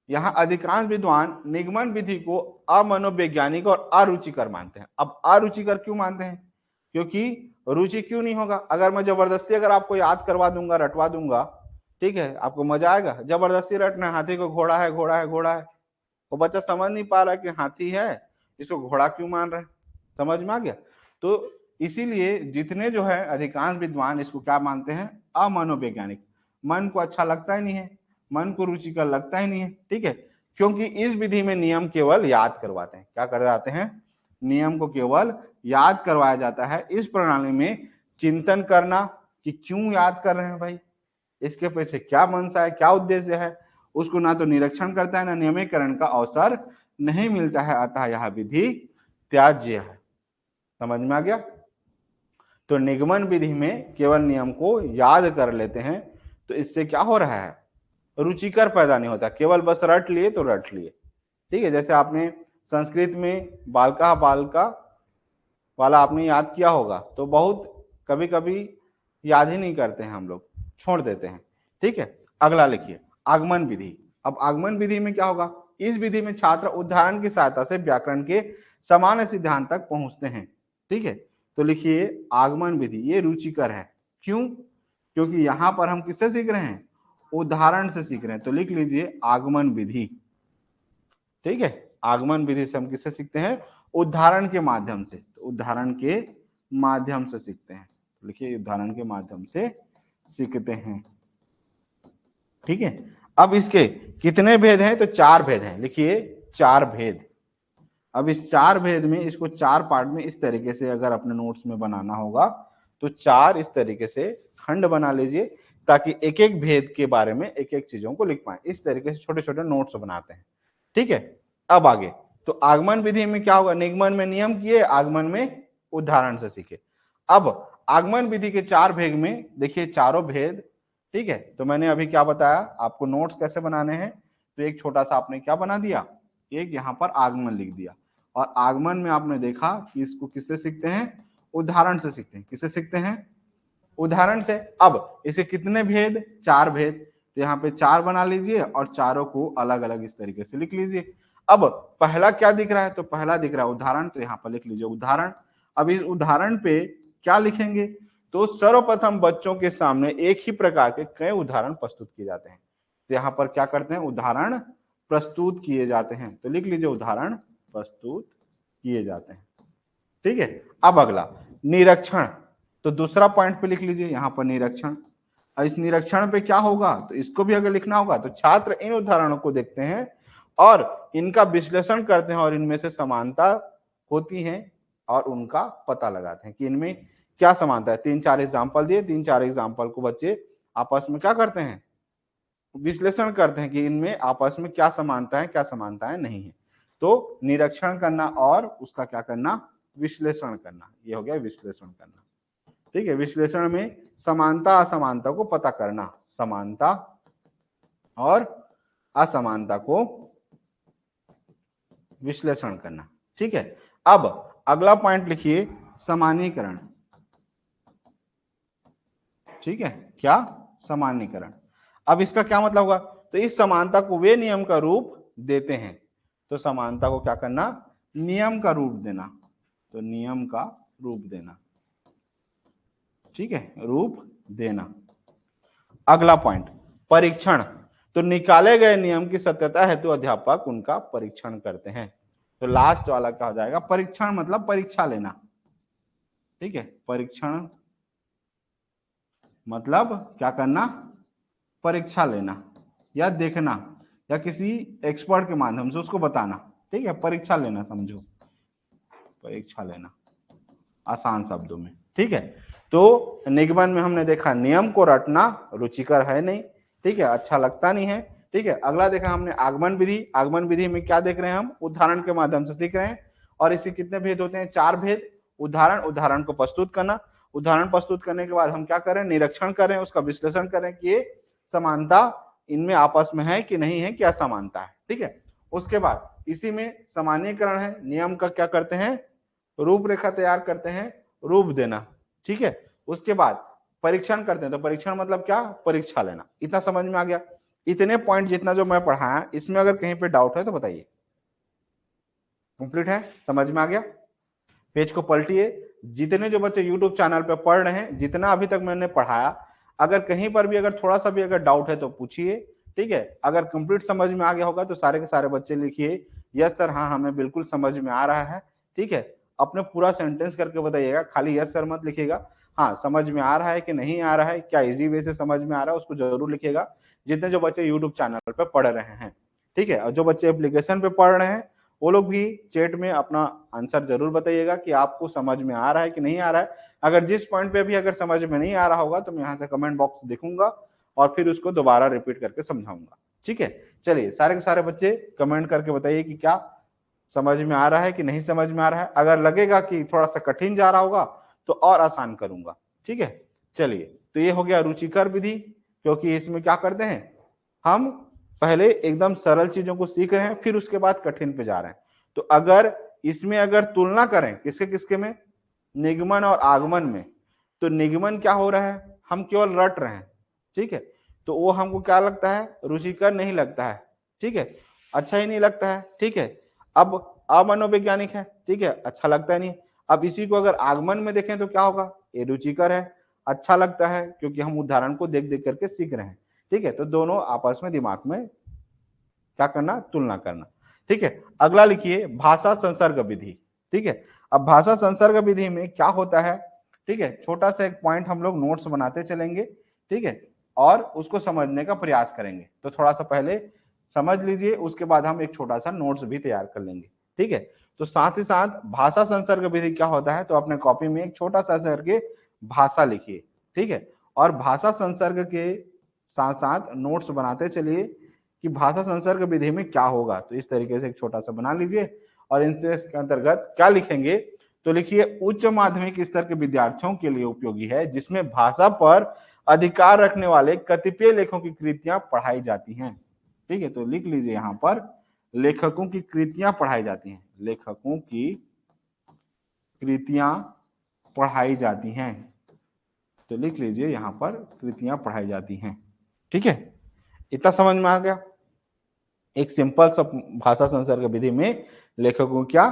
A: यहां अधिकांश विद्वान निगमन विधि को अमनोवैज्ञानिक और अरुचिकर मानते हैं। अब अरुचिकर क्यों मानते हैं, क्योंकि रुचि क्यों नहीं होगा, अगर मैं जबरदस्ती अगर आपको याद करवा दूंगा, रटवा दूंगा, ठीक है, आपको मजा आएगा? जबरदस्ती रटना, हाथी को घोड़ा है, घोड़ा है, घोड़ा है, वो बच्चा समझ नहीं पा रहा कि हाथी है, इसको घोड़ा क्यों मान रहे हैं। समझ में आ गया? तो इसीलिए जितने जो है अधिकांश विद्वान इसको क्या मानते हैं, अमनोवैज्ञानिक। मन को अच्छा लगता ही नहीं है, मन को रुचिकर लगता ही नहीं है। ठीक है, क्योंकि इस विधि में नियम केवल याद करवाते हैं। क्या कर जाते हैं, नियम को केवल याद करवाया जाता है। इस प्रणाली में चिंतन करना कि क्यों याद कर रहे हैं भाई, इसके पीछे क्या मंशा है, क्या उद्देश्य है, उसको ना तो निरीक्षण करता है, ना नियमीकरण का अवसर नहीं मिलता है। अतः यह विधि त्याज्य है। समझ में आ गया? तो निगमन विधि में केवल नियम को याद कर लेते हैं, तो इससे क्या हो रहा है, रुचिकर पैदा नहीं होता, केवल बस रट लिए तो रट लिए। ठीक है, जैसे आपने संस्कृत में बालका बालका वाला आपने याद किया होगा, तो बहुत कभी कभी याद ही नहीं करते हैं हम लोग, छोड़ देते हैं। ठीक है, अगला लिखिए आगमन विधि। अब आगमन विधि में क्या होगा, इस विधि में छात्र उदाहरण की सहायता से व्याकरण के सामान्य सिद्धांत तक पहुंचते हैं। ठीक है, तो लिखिए आगमन विधि, ये रुचिकर है। क्यों, क्योंकि यहां पर हम किससे सीख रहे हैं, उदाहरण से सीख रहे हैं, तो लिख लीजिए आगमन विधि। ठीक है, आगमन विधि से हम किससे सीखते हैं? उदाहरण के माध्यम से। तो उदाहरण के माध्यम से सीखते हैं, लिखिए उदाहरण के माध्यम से सीखते हैं। ठीक है, अब इसके कितने भेद हैं? तो 4 भेद हैं, लिखिए 4 भेद। अब इस 4 भेद में इसको 4 पार्ट में इस तरीके से अगर अपने नोट्स में बनाना होगा तो 4 इस तरीके से खंड बना लीजिए, ताकि एक एक भेद के बारे में एक एक चीजों को लिख पाए। इस तरीके से छोटे छोटे नोट्स बनाते हैं। ठीक है, अब आगे तो आगमन विधि में क्या होगा? निगमन में नियम किए, आगमन में उदाहरण से सीखे। अब आगमन विधि के 4 भेद में देखिए चारों भेद। ठीक है, तो मैंने अभी क्या बताया आपको, नोट्स कैसे बनाने हैं। तो एक छोटा सा आपने क्या बना दिया, एक यहाँ पर आगमन लिख दिया, और आगमन में आपने देखा कि इसको किससे सीखते हैं? उदाहरण से सीखते हैं। किससे सीखते हैं? उदाहरण से। अब इसे कितने भेद? 4 भेद। तो यहाँ पे 4 बना लीजिए और चारों को अलग अलग इस तरीके से लिख लीजिए। अब पहला क्या दिख रहा है? तो पहला दिख रहा है उदाहरण, तो यहाँ पर लिख लीजिए उदाहरण। अब इस उदाहरण पे क्या लिखेंगे? तो सर्वप्रथम बच्चों के सामने एक ही प्रकार के कई उदाहरण प्रस्तुत किए जाते हैं। तो यहाँ पर क्या करते हैं? उदाहरण प्रस्तुत किए जाते हैं। तो लिख लीजिए उदाहरण प्रस्तुत किए जाते हैं। ठीक है, अब अगला निरीक्षण। तो दूसरा पॉइंट पे लिख लीजिए यहाँ पर निरीक्षण। और इस निरीक्षण पे क्या होगा? तो इसको भी अगर लिखना होगा तो छात्र इन उदाहरणों को देखते हैं और इनका विश्लेषण करते हैं, और इनमें से समानता होती है और उनका पता लगाते हैं कि इनमें क्या समानता है। 3-4 एग्जाम्पल दिए, 3-4 एग्जाम्पल को बच्चे आपस में क्या करते हैं? विश्लेषण करते हैं कि इनमें आपस में क्या समानता है, क्या समानताएं नहीं है। तो निरीक्षण करना और उसका क्या करना? विश्लेषण करना। ये हो गया विश्लेषण करना। ठीक है, विश्लेषण में समानता असमानता को पता करना, समानता और असमानता को विश्लेषण करना। ठीक है, अब अगला पॉइंट लिखिए सामान्यीकरण। ठीक है, क्या? सामान्यीकरण। अब इसका क्या मतलब होगा? तो इस समानता को वे नियम का रूप देते हैं। तो समानता को क्या करना? नियम का रूप देना। तो नियम का रूप देना। ठीक है, रूप देना। अगला पॉइंट परीक्षण। तो निकाले गए नियम की सत्यता हेतु अध्यापक उनका परीक्षण करते हैं। तो लास्ट वाला क्या हो जाएगा? परीक्षण मतलब परीक्षा लेना। ठीक है, परीक्षण मतलब क्या करना? परीक्षा लेना या देखना या किसी एक्सपर्ट के माध्यम से उसको बताना। ठीक है, परीक्षा लेना समझो, परीक्षा लेना आसान शब्दों में। ठीक है, तो निगमन में हमने देखा नियम को रटना रुचिकर है नहीं। ठीक है, अच्छा लगता नहीं है। ठीक है, अगला देखा हमने आगमन विधि। आगमन विधि में क्या देख रहे हैं हम? उदाहरण के माध्यम से सीख रहे हैं। और इसके कितने भेद होते हैं? 4 भेद। उदाहरण, उदाहरण को प्रस्तुत करना, उदाहरण प्रस्तुत करने के बाद हम क्या करें? निरीक्षण करें, उसका विश्लेषण करें कि ये समानता इनमें आपस में है कि नहीं है, क्या समानता है। ठीक है, उसके बाद इसी में सामान्यीकरण है। नियम का क्या करते हैं? रूपरेखा तैयार करते हैं, रूप देना। ठीक है, उसके बाद परीक्षण करते हैं। तो परीक्षण मतलब क्या? परीक्षा लेना। इतना समझ में आ गया? इतने पॉइंट जितना जो मैं पढ़ाया, इसमें अगर कहीं पे डाउट है तो बताइए। कंप्लीट है? समझ में आ गया? पेज को पलटिए। जितने जो बच्चे YouTube चैनल पे पढ़ रहे हैं, जितना अभी तक मैंने पढ़ाया, अगर कहीं पर भी अगर थोड़ा सा भी अगर डाउट है तो पूछिए। ठीक है, अगर कंप्लीट समझ में आ गया होगा तो सारे के सारे बच्चे लिखिए यस सर, हाँ हमें बिल्कुल समझ में आ रहा है। ठीक है, अपने पूरा सेंटेंस करके बताइएगा, खाली यस सर मत लिखिएगा। हाँ, समझ में आ रहा है कि नहीं आ रहा है, क्या इजी वे से समझ में आ रहा है, उसको जरूर लिखिएगा, जितने जो बच्चे यूट्यूब चैनल पे पढ़ रहे हैं। ठीक है, और जो बच्चे एप्लीकेशन पे पढ़ रहे हैं वो लोग भी चैट में अपना आंसर जरूर बताइएगा कि आपको समझ में आ रहा है कि नहीं आ रहा है। अगर जिस पॉइंट पे भी अगर समझ में नहीं आ रहा होगा तो मैं यहाँ से कमेंट बॉक्स देखूंगा और फिर उसको दोबारा रिपीट करके समझाऊंगा। ठीक है, चलिए सारे के सारे बच्चे कमेंट करके बताइए कि क्या समझ में आ रहा है कि नहीं समझ में आ रहा है। अगर लगेगा कि थोड़ा सा कठिन जा रहा होगा तो और आसान करूंगा। ठीक है, चलिए, तो ये हो गया रुचिकर विधि, क्योंकि इसमें क्या करते हैं हम पहले एकदम सरल चीजों को सीख रहे हैं, फिर उसके बाद कठिन पे जा रहे हैं। तो अगर इसमें अगर तुलना करें किसके किसके में, निगमन और आगमन में, तो निगमन क्या हो रहा है? हम केवल रट रहे हैं। ठीक है, तो वो हमको क्या लगता है? रुचिकर नहीं लगता है। ठीक है, अच्छा ही नहीं लगता है। ठीक है, अब अमनोवैज्ञानिक है। ठीक है, अच्छा लगता है नहीं। अब इसी को अगर आगमन में देखें तो क्या होगा? ये रुचिकर है, अच्छा लगता है, क्योंकि हम उदाहरण को देख देख करके सीख रहे हैं। ठीक है, तो दोनों आपस में दिमाग में क्या करना, तुलना करना। ठीक है, अगला लिखिए भाषा संसर्ग विधि। ठीक है, अब भाषा संसर्ग विधि में क्या होता है, ठीक है, छोटा सा एक पॉइंट हम लोग नोट्स बनाते चलेंगे, ठीक है, और उसको समझने का प्रयास करेंगे। तो थोड़ा सा पहले समझ लीजिए, उसके बाद हम एक छोटा सा नोट्स भी तैयार कर लेंगे। ठीक है, तो साथ ही साथ भाषा संसर्ग विधि क्या होता है, तो अपने कॉपी में एक छोटा सा करके भाषा लिखिए। ठीक है, और भाषा संसर्ग के साथ साथ नोट्स बनाते चलिए कि भाषा संसर्ग विधि में क्या होगा। तो इस तरीके से एक छोटा सा बना लीजिए, और इनसे के अंतर्गत क्या लिखेंगे, तो लिखिए उच्च माध्यमिक स्तर के विद्यार्थियों के लिए उपयोगी है, जिसमें भाषा पर अधिकार रखने वाले कतिपय लेखकों की कृतियां पढ़ाई जाती हैं। ठीक है, तो लिख लीजिए यहां पर लेखकों की कृतियां पढ़ाई जाती हैं, लेखकों की कृतियां पढ़ाई जाती हैं। तो लिख लीजिए यहां पर कृतियां पढ़ाई जाती हैं। ठीक है, इतना समझ में आ गया। एक सिंपल सा भाषा संसर्ग विधि में लेखकों क्या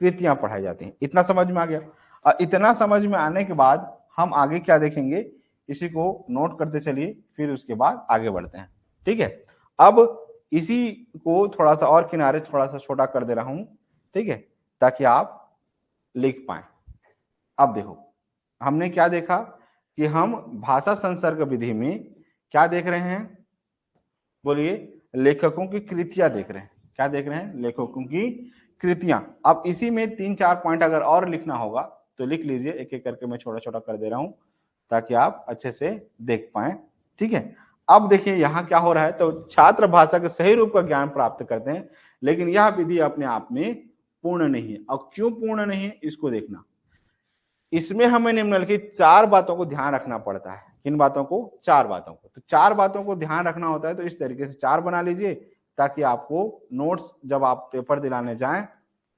A: कृतियां पढ़ाई जाती हैं, इतना समझ में आ गया। और इतना समझ में आने के बाद हम आगे क्या देखेंगे, इसी को नोट करते चलिए, फिर उसके बाद आगे बढ़ते हैं। ठीक है, अब इसी को थोड़ा सा और किनारे थोड़ा सा छोटा कर दे रहा हूं, ठीक है, ताकि आप लिख पाए। अब देखो हमने क्या देखा कि हम भाषा संसर्ग विधि में क्या देख रहे हैं, बोलिए, लेखकों की कृतियां देख रहे हैं। क्या देख रहे हैं, लेखकों की कृतियां। अब इसी में 3-4 पॉइंट अगर और लिखना होगा तो लिख लीजिए, एक एक करके मैं छोटा छोटा कर दे रहा हूं ताकि आप अच्छे से देख पाए। ठीक है, अब देखिए यहां क्या हो रहा है, तो छात्र भाषा के सही रूप का ज्ञान प्राप्त करते हैं, लेकिन यह विधि अपने आप में पूर्ण नहीं है। अब क्यों पूर्ण नहीं है, इसको देखना। इसमें हमें निम्नलिखित 4 बातों को ध्यान रखना पड़ता है। किन बातों को, 4 बातों को। तो 4 बातों को ध्यान रखना होता है, तो इस तरीके से 4 बना लीजिए, ताकि आपको नोट्स जब आप पेपर दिलाने जाएं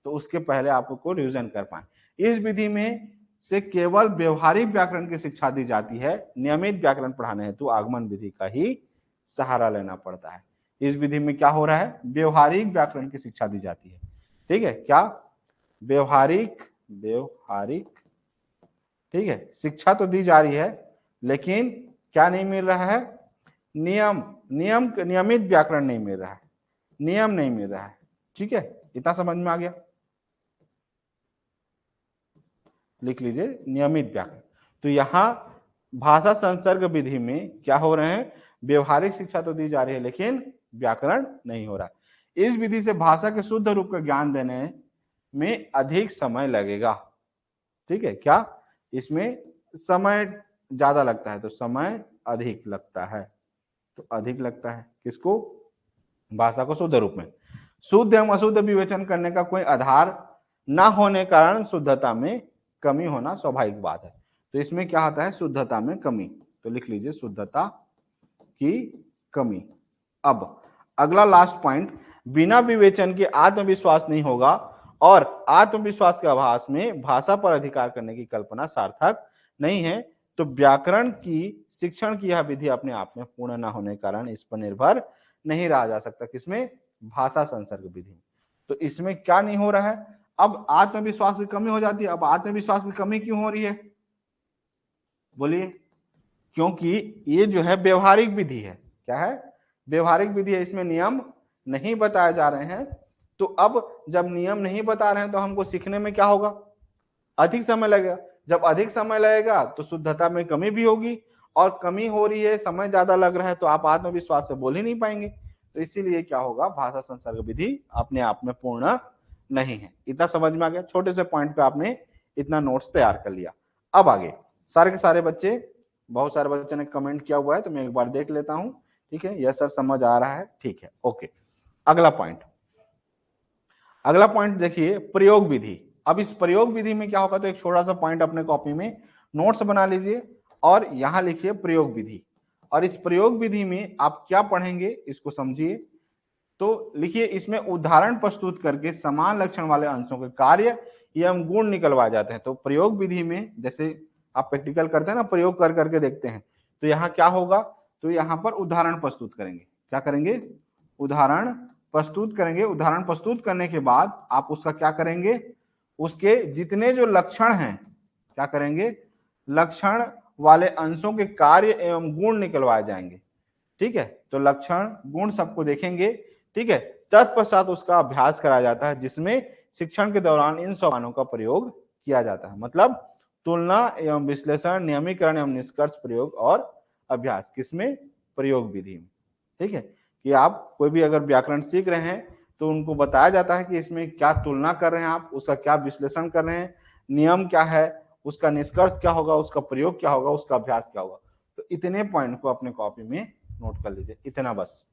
A: तो उसके पहले आपको रिवीजन कर पाए। इस विधि में से केवल व्यवहारिक व्याकरण की शिक्षा दी जाती है, नियमित व्याकरण पढ़ाने हेतु आगमन विधि का ही सहारा लेना पड़ता है। इस विधि में क्या हो रहा है, व्यवहारिक व्याकरण की शिक्षा दी जाती है। ठीक है, क्या व्यवहारिक ठीक है, शिक्षा तो दी जा रही है, लेकिन क्या नहीं मिल रहा है, नियमित व्याकरण नहीं मिल रहा है, नियम नहीं मिल रहा है। ठीक है, इतना समझ में आ गया, लिख लीजिए नियमित व्याकरण। तो यहां भाषा संसर्ग विधि में क्या हो रहे हैं, व्यवहारिक शिक्षा तो दी जा रही है, लेकिन व्याकरण नहीं हो रहा है। इस विधि से भाषा के शुद्ध रूप का ज्ञान देने में अधिक समय लगेगा। ठीक है, क्या इसमें समय ज्यादा लगता है, तो समय अधिक लगता है, तो अधिक लगता है किसको, भाषा को शुद्ध रूप में। शुद्ध एवं अशुद्ध विवेचन करने का कोई आधार ना होने कारण शुद्धता में कमी होना स्वाभाविक बात है। तो इसमें क्या होता है, शुद्धता में कमी। तो लिख लीजिए शुद्धता की कमी। अब अगला लास्ट पॉइंट, बिना विवेचन के आत्मविश्वास नहीं होगा, और आत्मविश्वास के अभाव में भाषा पर अधिकार करने की कल्पना सार्थक नहीं है। तो व्याकरण की शिक्षण की यह विधि अपने आप में पूर्ण न होने के कारण इस पर निर्भर नहीं रहा जा सकता। किसमें, भाषा संसर्ग विधि। तो इसमें क्या नहीं हो रहा है, अब आत्मविश्वास की कमी हो जाती है। अब आत्मविश्वास की कमी क्यों हो रही है, बोलिए, क्योंकि ये जो है व्यवहारिक विधि है। क्या है, व्यवहारिक विधि है, इसमें नियम नहीं बताए जा रहे हैं। तो अब जब नियम नहीं बता रहे हैं तो हमको सीखने में क्या होगा, अधिक समय लगेगा। जब अधिक समय लगेगा तो शुद्धता में कमी भी होगी, और कमी हो रही है, समय ज्यादा लग रहा है, तो आप आत्मविश्वास से बोल ही नहीं पाएंगे। तो इसीलिए क्या होगा, भाषा संसर्ग विधि अपने आप में पूर्ण नहीं है। इतना समझ में आ गया, छोटे से पॉइंट पे आपने इतना नोट्स तैयार कर लिया। अब आगे सारे के सारे बच्चे, बहुत सारे बच्चों ने कमेंट किया हुआ है, तो मैं एक बार देख लेता हूं। ठीक है, यह सर समझ आ रहा है, ठीक है, ओके। अगला पॉइंट देखिए, प्रयोग विधि। अब इस प्रयोग विधि में क्या होगा, तो एक छोटा सा पॉइंट अपने कॉपी में नोट्स बना लीजिए, और यहां लिखिए प्रयोग विधि। और इस प्रयोग विधि में आप क्या पढ़ेंगे, इसको समझिए। तो लिखिए, इसमें उदाहरण प्रस्तुत करके समान लक्षण वाले अंशों के कार्य एवं गुण निकलवाए जाते हैं। तो प्रयोग विधि में जैसे आप प्रैक्टिकल करते हैं ना, प्रयोग कर करके देखते हैं, तो यहाँ क्या होगा, तो यहाँ पर उदाहरण प्रस्तुत करेंगे। क्या करेंगे, उदाहरण प्रस्तुत करेंगे। उदाहरण प्रस्तुत करने के बाद आप उसका क्या करेंगे, उसके जितने जो लक्षण हैं, क्या करेंगे, लक्षण वाले अंशों के कार्य एवं गुण निकलवाए जाएंगे। ठीक है, तो लक्षण गुण सबको देखेंगे, ठीक है। तत्पश्चात उसका अभ्यास कराया जाता है जिसमें शिक्षण के दौरान इन सोपानों का प्रयोग किया जाता है। मतलब तुलना एवं विश्लेषण, नियमीकरण एवं निष्कर्ष प्रयोग और अभ्यास किसमें? प्रयोग विधि में। ठीक है, कि आप कोई भी अगर व्याकरण सीख रहे हैं तो उनको बताया जाता है कि इसमें क्या तुलना कर रहे हैं आप, उसका क्या विश्लेषण कर रहे हैं, नियम क्या है, उसका निष्कर्ष क्या होगा, उसका प्रयोग क्या होगा, उसका अभ्यास क्या होगा। तो इतने पॉइंट को अपने कॉपी में नोट कर लीजिए, इतना बस।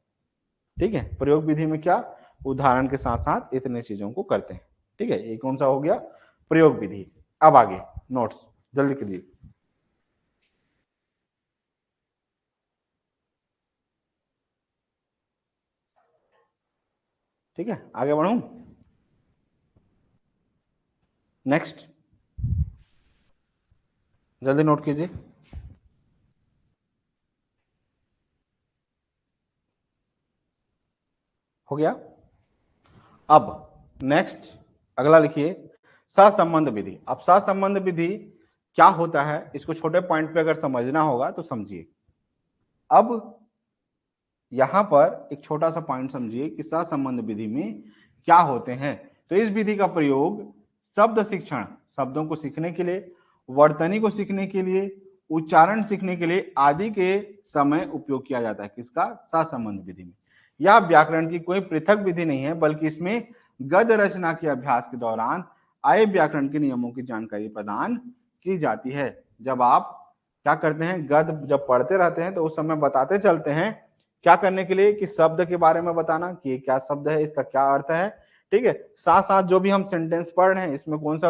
A: ठीक है, प्रयोग विधि में क्या उदाहरण के साथ साथ इतने चीजों को करते हैं। ठीक है, ये कौन सा हो गया? प्रयोग विधि। अब आगे नोट्स जल्दी कीजिए। ठीक है, आगे बढ़ूं। नेक्स्ट, जल्दी नोट कीजिए। हो गया। अब नेक्स्ट अगला लिखिए, सहसंबंध विधि। अब सहसंबंध विधि क्या होता है, इसको छोटे पॉइंट पे अगर समझना होगा तो समझिए। अब यहां पर एक छोटा सा पॉइंट समझिए कि सहसंबंध विधि में क्या होते हैं। तो इस विधि का प्रयोग शब्द शिक्षण, शब्दों को सीखने के लिए, वर्तनी को सीखने के लिए, उच्चारण सीखने के लिए आदि के समय उपयोग किया जाता है। किसका? सहसंबंध विधि में। यह व्याकरण की कोई पृथक विधि नहीं है, बल्कि इसमें गद्य रचना के अभ्यास के दौरान आए व्याकरण के नियमों की जानकारी प्रदान की जाती है। जब आप क्या करते हैं, गद्य जब पढ़ते रहते हैं तो उस समय बताते चलते हैं, क्या करने के लिए? कि शब्द के बारे में बताना कि ये क्या शब्द है, इसका क्या अर्थ है। ठीक है, साथ साथ जो भी हम सेंटेंस पढ़ रहे हैं इसमें कौन सा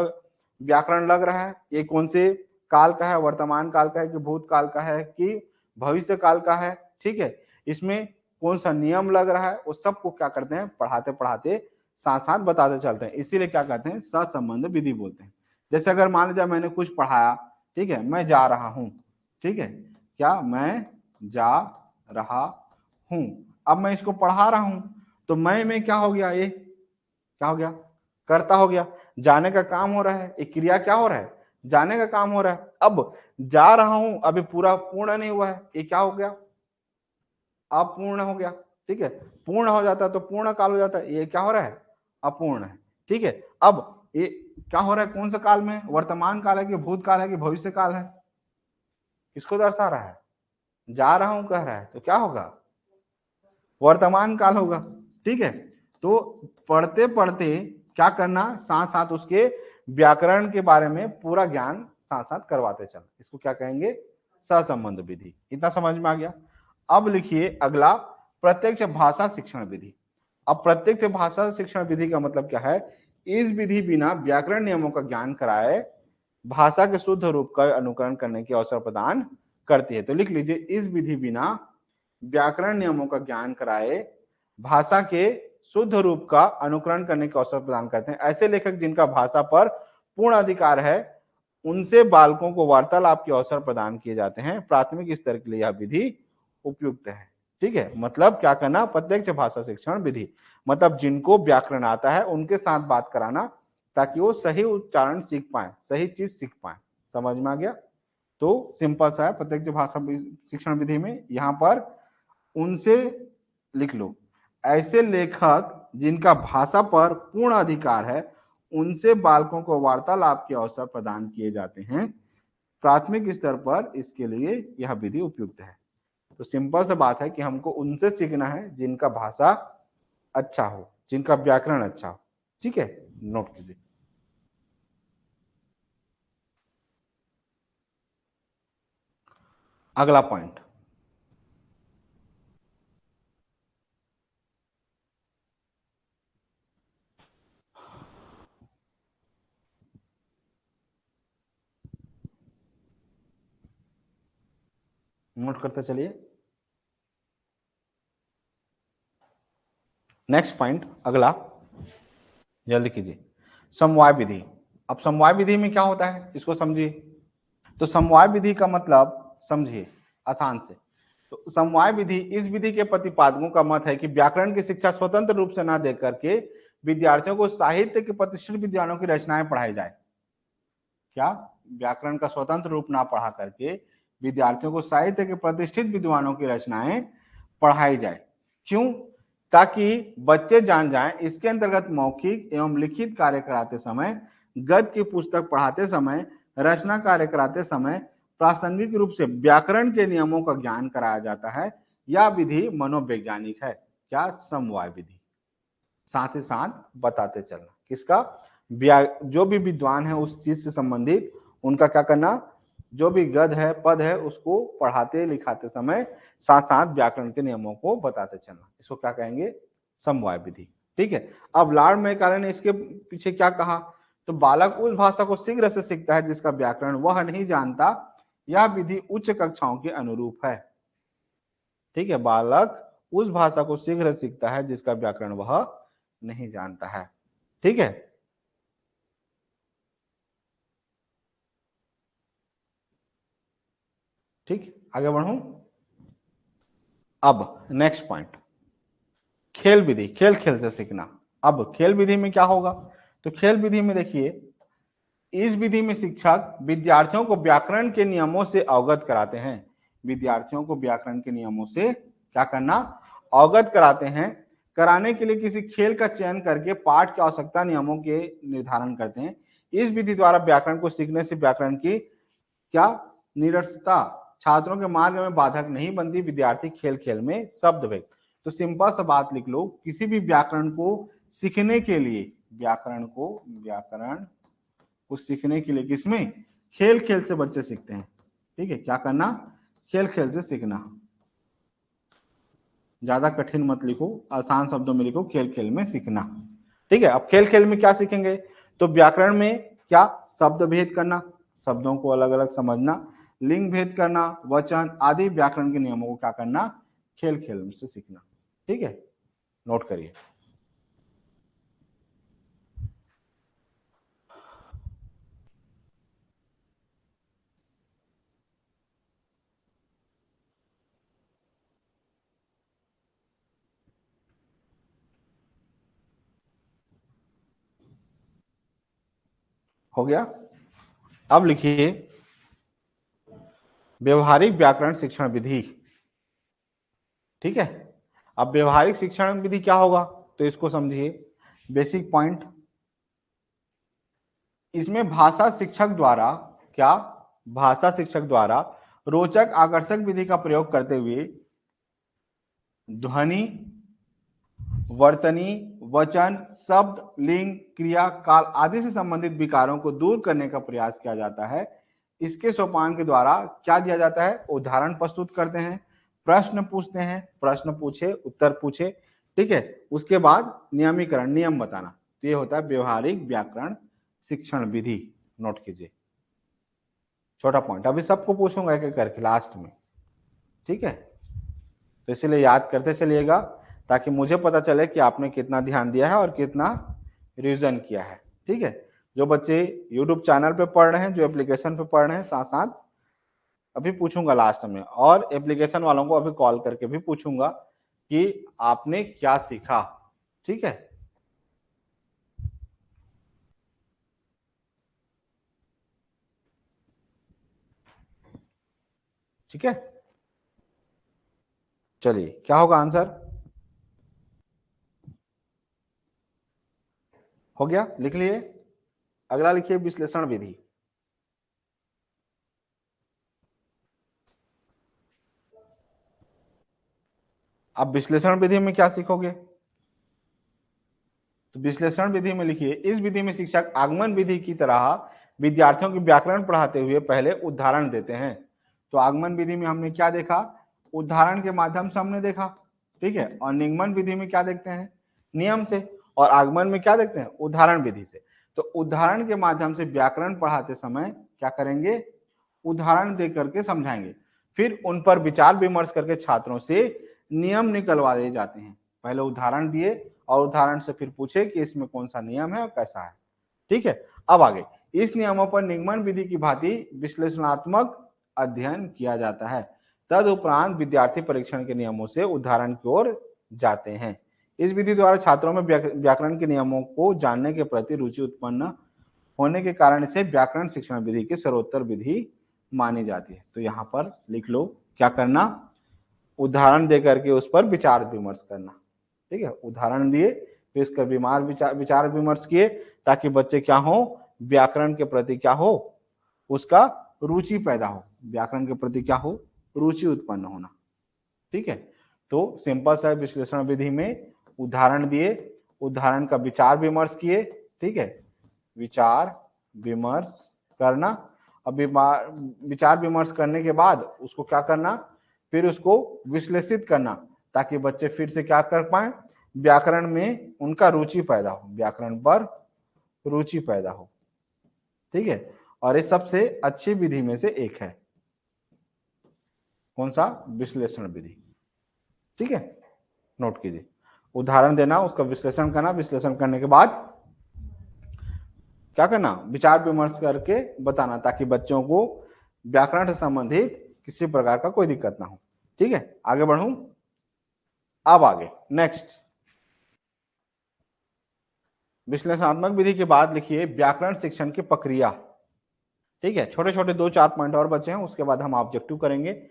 A: व्याकरण लग रहा है, ये कौन से काल का है, वर्तमान काल का है कि भूतकाल का है कि भविष्य काल का है। ठीक है, इसमें कौन सा नियम लग रहा है, उस सबको क्या करते हैं, पढ़ाते पढ़ाते साथ साथ बताते चलते हैं। इसीलिए क्या कहते हैं, सहसंबंध विधि बोलते हैं। जैसे अगर मान लीजिए मैंने कुछ पढ़ाया, ठीक है, मैं जा रहा हूं, ठीक है, क्या मैं जा रहा हूं, अब मैं इसको पढ़ा रहा हूं तो मैं में क्या हो गया, ये क्या हो गया, कर्ता हो गया। जाने का काम हो रहा है, एक क्रिया क्या हो रहा है, जाने का काम हो रहा है। अब जा रहा हूं अभी पूरा पूर्ण नहीं हुआ है, ये क्या हो गया, अपूर्ण हो गया। ठीक है, पूर्ण हो जाता है तो पूर्ण काल हो जाता है, ये क्या हो रहा है, अपूर्ण है। ठीक है, अब ये क्या हो रहा है, कौन सा काल में, वर्तमान काल है कि भूतकाल है कि भविष्य काल है, किसको दर्शा रहा है, जा रहा हूं कह रहा है तो क्या होगा, वर्तमान काल होगा। ठीक है, तो पढ़ते पढ़ते क्या करना, साथ साथ उसके व्याकरण के बारे में पूरा ज्ञान साथ साथ करवाते चल, इसको क्या कहेंगे, सहसंबंध विधि। इतना समझ में आ गया। अब लिखिए अगला, प्रत्यक्ष भाषा शिक्षण विधि। अब प्रत्यक्ष भाषा शिक्षण विधि का मतलब क्या है, इस विधि बिना व्याकरण नियमों का ज्ञान कराए भाषा के शुद्ध रूप का अनुकरण करने के अवसर प्रदान करती है। तो लिख लीजिए, इस विधि बिना व्याकरण नियमों का ज्ञान कराए भाषा के शुद्ध रूप का अनुकरण करने का अवसर प्रदान करते हैं। ऐसे लेखक जिनका भाषा पर पूर्ण अधिकार है उनसे बालकों को वार्तालाप के अवसर प्रदान किए जाते हैं। प्राथमिक स्तर के लिए यह विधि उपयुक्त है। ठीक है, मतलब क्या करना, प्रत्यक्ष भाषा शिक्षण विधि, मतलब जिनको व्याकरण आता है उनके साथ बात कराना ताकि वो सही उच्चारण सीख पाए, सही चीज सीख पाए। समझ में आ गया। तो सिंपल सा है प्रत्यक्ष भाषा शिक्षण विधि में, यहां पर उनसे लिख लो, ऐसे लेखक जिनका भाषा पर पूर्ण अधिकार है उनसे बालकों को वार्तालाप के अवसर प्रदान किए जाते हैं। प्राथमिक स्तर पर इसके लिए यह विधि उपयुक्त है। तो सिंपल सा बात है कि हमको उनसे सीखना है जिनका भाषा अच्छा हो, जिनका व्याकरण अच्छा हो। ठीक है, नोट कीजिए। अगला पॉइंट, नोट करते चलिए। नेक्स्ट पॉइंट अगला, जल्दी कीजिए, समवाय विधि। अब समवाय विधि में क्या होता है इसको समझिए। तो समवाय विधि का मतलब समझिए आसान से। तो समवाय विधि, इस विधि के प्रतिपादकों का मत है कि व्याकरण की शिक्षा स्वतंत्र रूप से न दे करके विद्यार्थियों को साहित्य के प्रतिष्ठित विद्वानों की रचनाएं पढ़ाई जाए। क्या, व्याकरण का स्वतंत्र रूप ना पढ़ा करके विद्यार्थियों को साहित्य के प्रतिष्ठित विद्वानों की रचनाएं पढ़ाई जाए। क्यों? ताकि बच्चे जान जाएं इसके अंतर्गत मौखिक एवं लिखित कार्य कराते समय, गद्य की पुस्तक पढ़ाते समय, रचना कार्य कराते समय प्रासंगिक रूप से व्याकरण के नियमों का ज्ञान कराया जाता है। यह विधि मनोवैज्ञानिक है। क्या? समवाय विधि। साथ ही साथ बताते चलना किसका? जो भी विद्वान है उस चीज से संबंधित उनका क्या करना, जो भी गद्य है पद है उसको पढ़ाते लिखाते समय साथ साथ व्याकरण के नियमों को बताते चलना, इसको क्या कहेंगे? समवाय विधि। ठीक है। अब लॉर्ड मैकाले ने इसके पीछे क्या कहा? तो बालक उस भाषा को शीघ्र से सीखता है जिसका व्याकरण वह नहीं जानता। यह विधि उच्च कक्षाओं के अनुरूप है। ठीक है, बालक उस भाषा को शीघ्र सीखता है जिसका व्याकरण वह नहीं जानता है। ठीक है। ठीक, आगे बढ़ूं। अब नेक्स्ट पॉइंट, खेल विधि, खेल खेल से सीखना। अब खेल विधि में क्या होगा? तो खेल विधि में देखिए, इस विधि में शिक्षक विद्यार्थियों को व्याकरण के नियमों से अवगत कराते हैं। विद्यार्थियों को व्याकरण के नियमों से क्या करना? अवगत कराते हैं। कराने के लिए किसी खेल का चयन करके पाठ की आवश्यकता नियमों के निर्धारण करते हैं। इस विधि द्वारा व्याकरण को सीखने से व्याकरण की क्या निरस्तता छात्रों के मार्ग में बाधक नहीं बनती। विद्यार्थी खेल खेल में शब्द भेद। तो सिंपल सा बात लिख लो, किसी भी व्याकरण को सीखने के लिए, व्याकरण को सीखने के लिए किसमें? खेल खेल से बच्चे सीखते हैं। ठीक है, क्या करना? खेल खेल से सीखना। ज्यादा कठिन मत लिखो, आसान शब्दों में लिखो, खेल खेल में सीखना। ठीक है। अब खेल खेल में क्या सीखेंगे? तो व्याकरण में क्या? शब्द भेद करना, शब्दों को अलग अलग समझना, लिंग भेद करना, वचन आदि व्याकरण के नियमों को क्या करना? खेल खेल से सीखना। ठीक है, नोट करिए। हो गया? अब लिखिए व्यवहारिक व्याकरण शिक्षण विधि। ठीक है। अब व्यवहारिक शिक्षण विधि क्या होगा? तो इसको समझिए, बेसिक पॉइंट। इसमें भाषा शिक्षक द्वारा क्या? भाषा शिक्षक द्वारा रोचक आकर्षक विधि का प्रयोग करते हुए ध्वनि, वर्तनी, वचन, शब्द, लिंग, क्रिया, काल आदि से संबंधित विकारों को दूर करने का प्रयास किया जाता है। इसके सोपान के द्वारा क्या दिया जाता है? उदाहरण प्रस्तुत करते हैं, प्रश्न पूछते हैं, प्रश्न पूछे उत्तर पूछे। ठीक है। उसके बाद नियमीकरण, नियम बताना। तो ये होता है व्यवहारिक व्याकरण शिक्षण विधि। नोट कीजिए, छोटा पॉइंट। अभी सबको पूछूंगा एक एक करके लास्ट में। ठीक है, तो इसलिए याद करते चलिएगा ताकि मुझे पता चले कि आपने कितना ध्यान दिया है और कितना रिवीजन किया है। ठीक है। जो बच्चे YouTube चैनल पे पढ़ रहे हैं, जो एप्लीकेशन पे पढ़ रहे हैं, साथ साथ अभी पूछूंगा लास्ट में, और एप्लीकेशन वालों को अभी कॉल करके भी पूछूंगा कि आपने क्या सीखा। ठीक है। ठीक है, चलिए क्या होगा आंसर? हो गया, लिख लिए। अगला लिखिए विश्लेषण विधि। अब विश्लेषण विधि में क्या सीखोगे? तो विश्लेषण विधि में लिखिए, इस विधि में शिक्षक आगमन विधि की तरह विद्यार्थियों की व्याकरण पढ़ाते हुए पहले उदाहरण देते हैं। तो आगमन विधि में हमने क्या देखा? उदाहरण के माध्यम से हमने देखा। ठीक है। और निगमन विधि में क्या देखते हैं? नियम से। और आगमन में क्या देखते हैं? उदाहरण विधि से। तो उदाहरण के माध्यम से व्याकरण पढ़ाते समय क्या करेंगे? उदाहरण दे करके समझाएंगे, फिर उन पर विचार विमर्श करके छात्रों से नियम निकलवा दिए जाते हैं। पहले उदाहरण दिए और उदाहरण से फिर पूछे कि इसमें कौन सा नियम है और कैसा है। ठीक है। अब आगे इस नियमों पर निगमन विधि की भांति विश्लेषणात्मक अध्ययन किया जाता है। तदुपरांत विद्यार्थी परीक्षण के नियमों से उदाहरण की ओर जाते हैं। इस विधि द्वारा छात्रों में व्याकरण के नियमों को जानने के प्रति रुचि उत्पन्न होने के कारण इसे व्याकरण शिक्षण विधि की सर्वोत्तर विधि मानी जाती है। तो यहां पर लिख लो क्या करना? उदाहरण दे करके उस पर विचार विमर्श करना। ठीक है, उदाहरण दिए फिर उसका विचार विमर्श किए ताकि बच्चे क्या हो, व्याकरण के प्रति क्या हो, उसका रुचि पैदा हो, व्याकरण के प्रति क्या हो, रुचि उत्पन्न होना। ठीक है, तो सिंपल सा विश्लेषण विधि में उदाहरण दिए, उदाहरण का विचार विमर्श किए। ठीक है, विचार विमर्श करना। अब विचार विमर्श करने के बाद उसको क्या करना, फिर उसको विश्लेषित करना ताकि बच्चे फिर से क्या कर पाए, व्याकरण में उनका रुचि पैदा हो, व्याकरण पर रुचि पैदा हो। ठीक है, और ये सबसे अच्छी विधि में से एक है। कौन सा, विश्लेषण विधि। ठीक है, नोट कीजिए, उदाहरण देना, उसका विश्लेषण करना, विश्लेषण करने के बाद क्या करना, विचार विमर्श करके बताना ताकि बच्चों को व्याकरण से संबंधित किसी प्रकार का कोई दिक्कत ना हो। ठीक है, आगे बढ़ूं। अब आगे नेक्स्ट, विश्लेषणात्मक विधि के बाद लिखिए व्याकरण शिक्षण की प्रक्रिया। ठीक है, छोटे छोटे 2-4 पॉइंट और बचे हैं, उसके बाद हम ऑब्जेक्टिव करेंगे।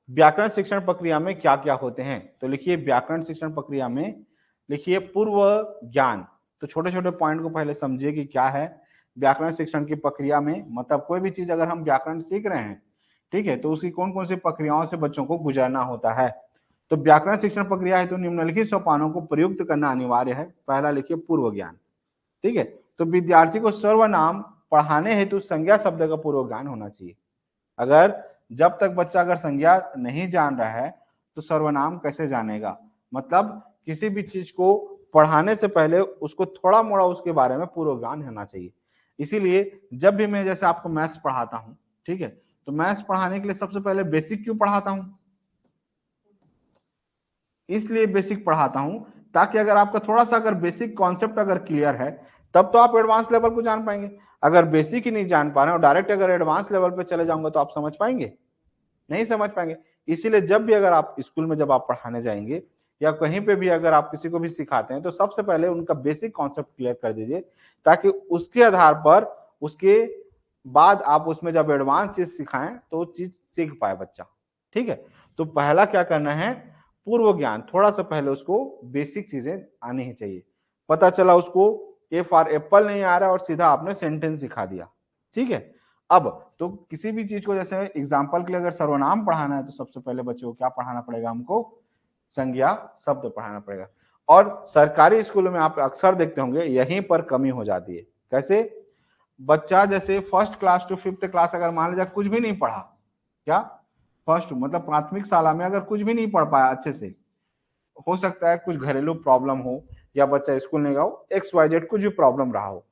A: व्याकरण शिक्षण प्रक्रिया में क्या क्या होते हैं, तो लिखिए व्याकरण शिक्षण प्रक्रिया में लिखिए पूर्व ज्ञान। तो छोटे छोटे पॉइंट को पहले समझिए कि क्या है व्याकरण शिक्षण की प्रक्रिया में, मतलब कोई भी चीज अगर हम व्याकरण सीख रहे हैं, ठीक है, तो उसकी कौन कौन सी प्रक्रियाओं से बच्चों को गुजरना होता है। तो व्याकरण शिक्षण प्रक्रिया है तो निम्नलिखित सोपानों को प्रयुक्त करना अनिवार्य है। पहला लिखिए पूर्व ज्ञान। ठीक है, तो विद्यार्थी को सर्वनाम पढ़ाने हेतु संज्ञा शब्द का पूर्व ज्ञान होना चाहिए। अगर जब तक बच्चा अगर संज्ञा नहीं जान रहा है तो सर्वनाम कैसे जानेगा, मतलब किसी भी चीज को पढ़ाने से पहले उसको थोड़ा मोड़ा उसके बारे में पूर्व ज्ञान होना चाहिए। इसीलिए जब भी मैं जैसे आपको मैथ्स पढ़ाता हूं, ठीक है, तो मैथ्स पढ़ाने के लिए सबसे पहले बेसिक क्यों पढ़ाता हूं, इसलिए बेसिक पढ़ाता हूं ताकि अगर आपका थोड़ा सा अगर बेसिक कॉन्सेप्ट अगर क्लियर है तब तो आप एडवांस लेवल को जान पाएंगे। अगर बेसिक ही नहीं जान पा रहे और डायरेक्ट अगर एडवांस लेवल पे चले जाऊंगा तो आप समझ पाएंगे, नहीं समझ पाएंगे। इसीलिए जब भी अगर आप स्कूल में जब आप पढ़ाने जाएंगे या कहीं पे भी अगर आप किसी को भी सिखाते हैं तो सबसे पहले उनका बेसिक कॉन्सेप्ट क्लियर कर दीजिए ताकि उसके आधार पर उसके बाद आप उसमें जब एडवांस चीज सिखाएं तो वो चीज सीख पाए बच्चा। ठीक है, तो पहला क्या करना है, पूर्व ज्ञान, थोड़ा सा पहले उसको बेसिक चीजें आनी ही चाहिए। पता चला उसको ए फॉर एप्पल नहीं आ रहा और सीधा आपने सेंटेंस सिखा दिया। ठीक है, अब तो किसी भी चीज को जैसे एग्जाम्पल के लिए अगर सर्वनाम पढ़ाना है तो सबसे पहले बच्चे को क्या पढ़ाना पड़ेगा, हमको संज्ञा शब्द पढ़ाना पड़ेगा। और सरकारी स्कूलों में आप अक्सर देखते होंगे यहीं पर कमी हो जाती है। कैसे, बच्चा जैसे first class to 5th class अगर मान लीजिए कुछ भी नहीं पढ़ा, क्या फर्स्ट मतलब प्राथमिक शाला में अगर कुछ भी नहीं पढ़ पाया अच्छे से, हो सकता है कुछ घरेलू प्रॉब्लम हो या बच्चा स्कूल नहीं गया हो, XYZ कुछ भी प्रॉब्लम रहा हो,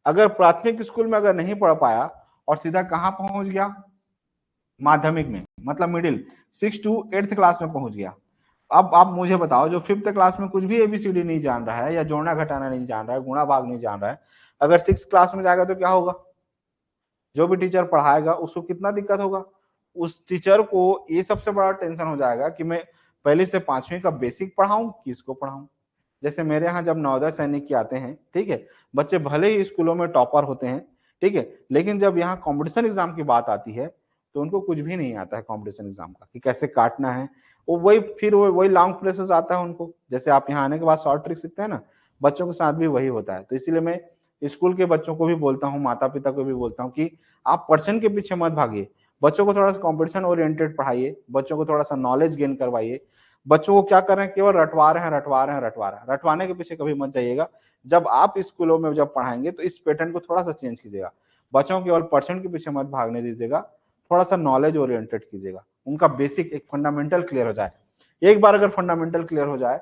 A: अगर प्राथमिक स्कूल में अगर नहीं पढ़ पाया और सीधा कहां पहुंच गया, माध्यमिक में, मतलब मिडिल 6 to 8th क्लास में पहुंच गया। अब आप मुझे बताओ जो 5th क्लास में कुछ भी ABCD नहीं जान रहा है या जोड़ना घटाना नहीं जान रहा है, गुणा भाग नहीं जान रहा है, अगर 6th क्लास में जाएगा तो क्या होगा, जो भी टीचर पढ़ाएगा उसको कितना दिक्कत होगा, उस टीचर को ये सबसे बड़ा टेंशन हो जाएगा कि मैं पहले से 5वीं का बेसिक पढ़ाऊं कि इसको पढ़ाऊं। जैसे मेरे यहाँ जब नवोदय सैनिक के आते हैं, ठीक है, बच्चे भले ही स्कूलों में टॉपर होते हैं, ठीक है, लेकिन जब यहाँ कंपटीशन एग्जाम की बात आती है तो उनको कुछ भी नहीं आता है कंपटीशन एग्जाम का कि कैसे काटना है, वो वही फिर वही लॉन्ग प्रेसेस आता है उनको। जैसे आप यहाँ आने के बाद शॉर्ट ट्रिक सीखते हैं ना, बच्चों के साथ भी वही होता है। तो इसीलिए मैं स्कूल के बच्चों को भी बोलता हूँ, माता पिता को भी बोलता हूँ कि आप पर्सन के पीछे मत भागिए, बच्चों को थोड़ा सा कॉम्पिटिशन ओरिएंटेड पढ़ाइए, बच्चों को थोड़ा सा नॉलेज गेन करवाइए। बच्चों को क्या कर रहे हैं, केवल रटवा रहे हैं रटवा रहे हैं रटवा रहे हैं, रटवाने के पीछे कभी मत जाइएगा। जब आप स्कूलों में जब पढ़ाएंगे तो इस पैटर्न को थोड़ा सा चेंज कीजिएगा, बच्चों को केवल परसेंट के पीछे मत भागने दीजिएगा, थोड़ा सा नॉलेज ओरिएंटेड कीजिएगा, उनका बेसिक एक फंडामेंटल क्लियर हो जाए। एक बार अगर फंडामेंटल क्लियर हो जाए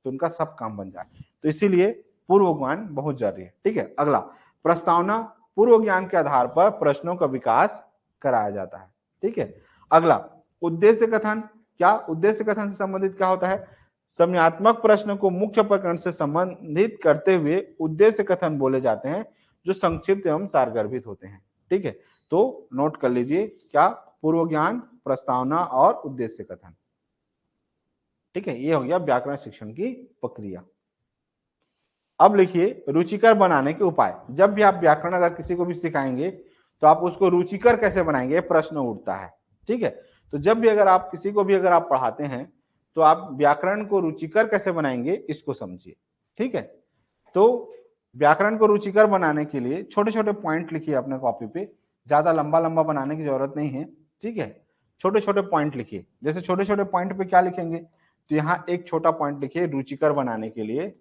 A: तो उनका सब काम बन जाए। तो इसीलिए पूर्व ज्ञान बहुत जरूरी है। ठीक है, अगला प्रस्तावना, पूर्व ज्ञान के आधार पर प्रश्नों का विकास कराया जाता है। ठीक है, अगला उद्देश्य कथन। क्या उद्देश्य कथन से संबंधित क्या होता है, समयात्मक प्रश्न को मुख्य प्रकरण से संबंधित करते हुए उद्देश्य कथन बोले जाते हैं जो संक्षिप्त एवं सारगर्भित होते हैं। ठीक है, तो नोट कर लीजिए क्या, पूर्व ज्ञान, प्रस्तावना और उद्देश्य कथन। ठीक है, ये हो गया व्याकरण शिक्षण की प्रक्रिया। अब लिखिए रुचिकर बनाने के उपाय। जब भी आप व्याकरण अगर किसी को भी सिखाएंगे तो आप उसको रुचिकर कैसे बनाएंगे, प्रश्न उठता है। ठीक है, तो जब भी अगर आप किसी को भी अगर आप पढ़ाते हैं तो आप व्याकरण को रुचिकर कैसे बनाएंगे इसको समझिए। ठीक है, तो व्याकरण को रुचिकर बनाने के लिए छोटे छोटे पॉइंट लिखिए अपने कॉपी पे, ज्यादा लंबा लंबा बनाने की जरूरत नहीं है। ठीक है, छोटे छोटे पॉइंट लिखिए। जैसे छोटे छोटे पॉइंट पे क्या लिखेंगे, तो यहाँ एक छोटा पॉइंट लिखिए रुचिकर बनाने के लिए,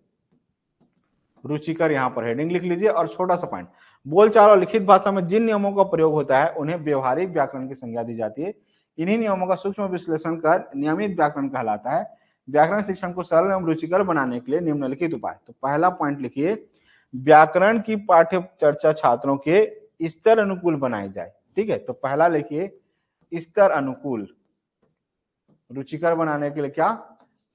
A: रुचिकर यहाँ पर हेडिंग लिख लीजिए। और छोटा सा पॉइंट, बोलचाल और लिखित भाषा में जिन नियमों का प्रयोग होता है उन्हें व्यवहारिक व्याकरण की संज्ञा दी जाती है। इन्हीं नियमों का सूक्ष्म विश्लेषण कर नियमित व्याकरण कहलाता है। व्याकरण शिक्षण को सरल एवं रुचिकर बनाने के लिए निम्नलिखित उपाय। तो पहला पॉइंट लिखिए, व्याकरण की पाठ्य चर्चा छात्रों के स्तर अनुकूल बनाई जाए। ठीक है, तो पहला लिखिए स्तर अनुकूल। रुचिकर बनाने के लिए क्या,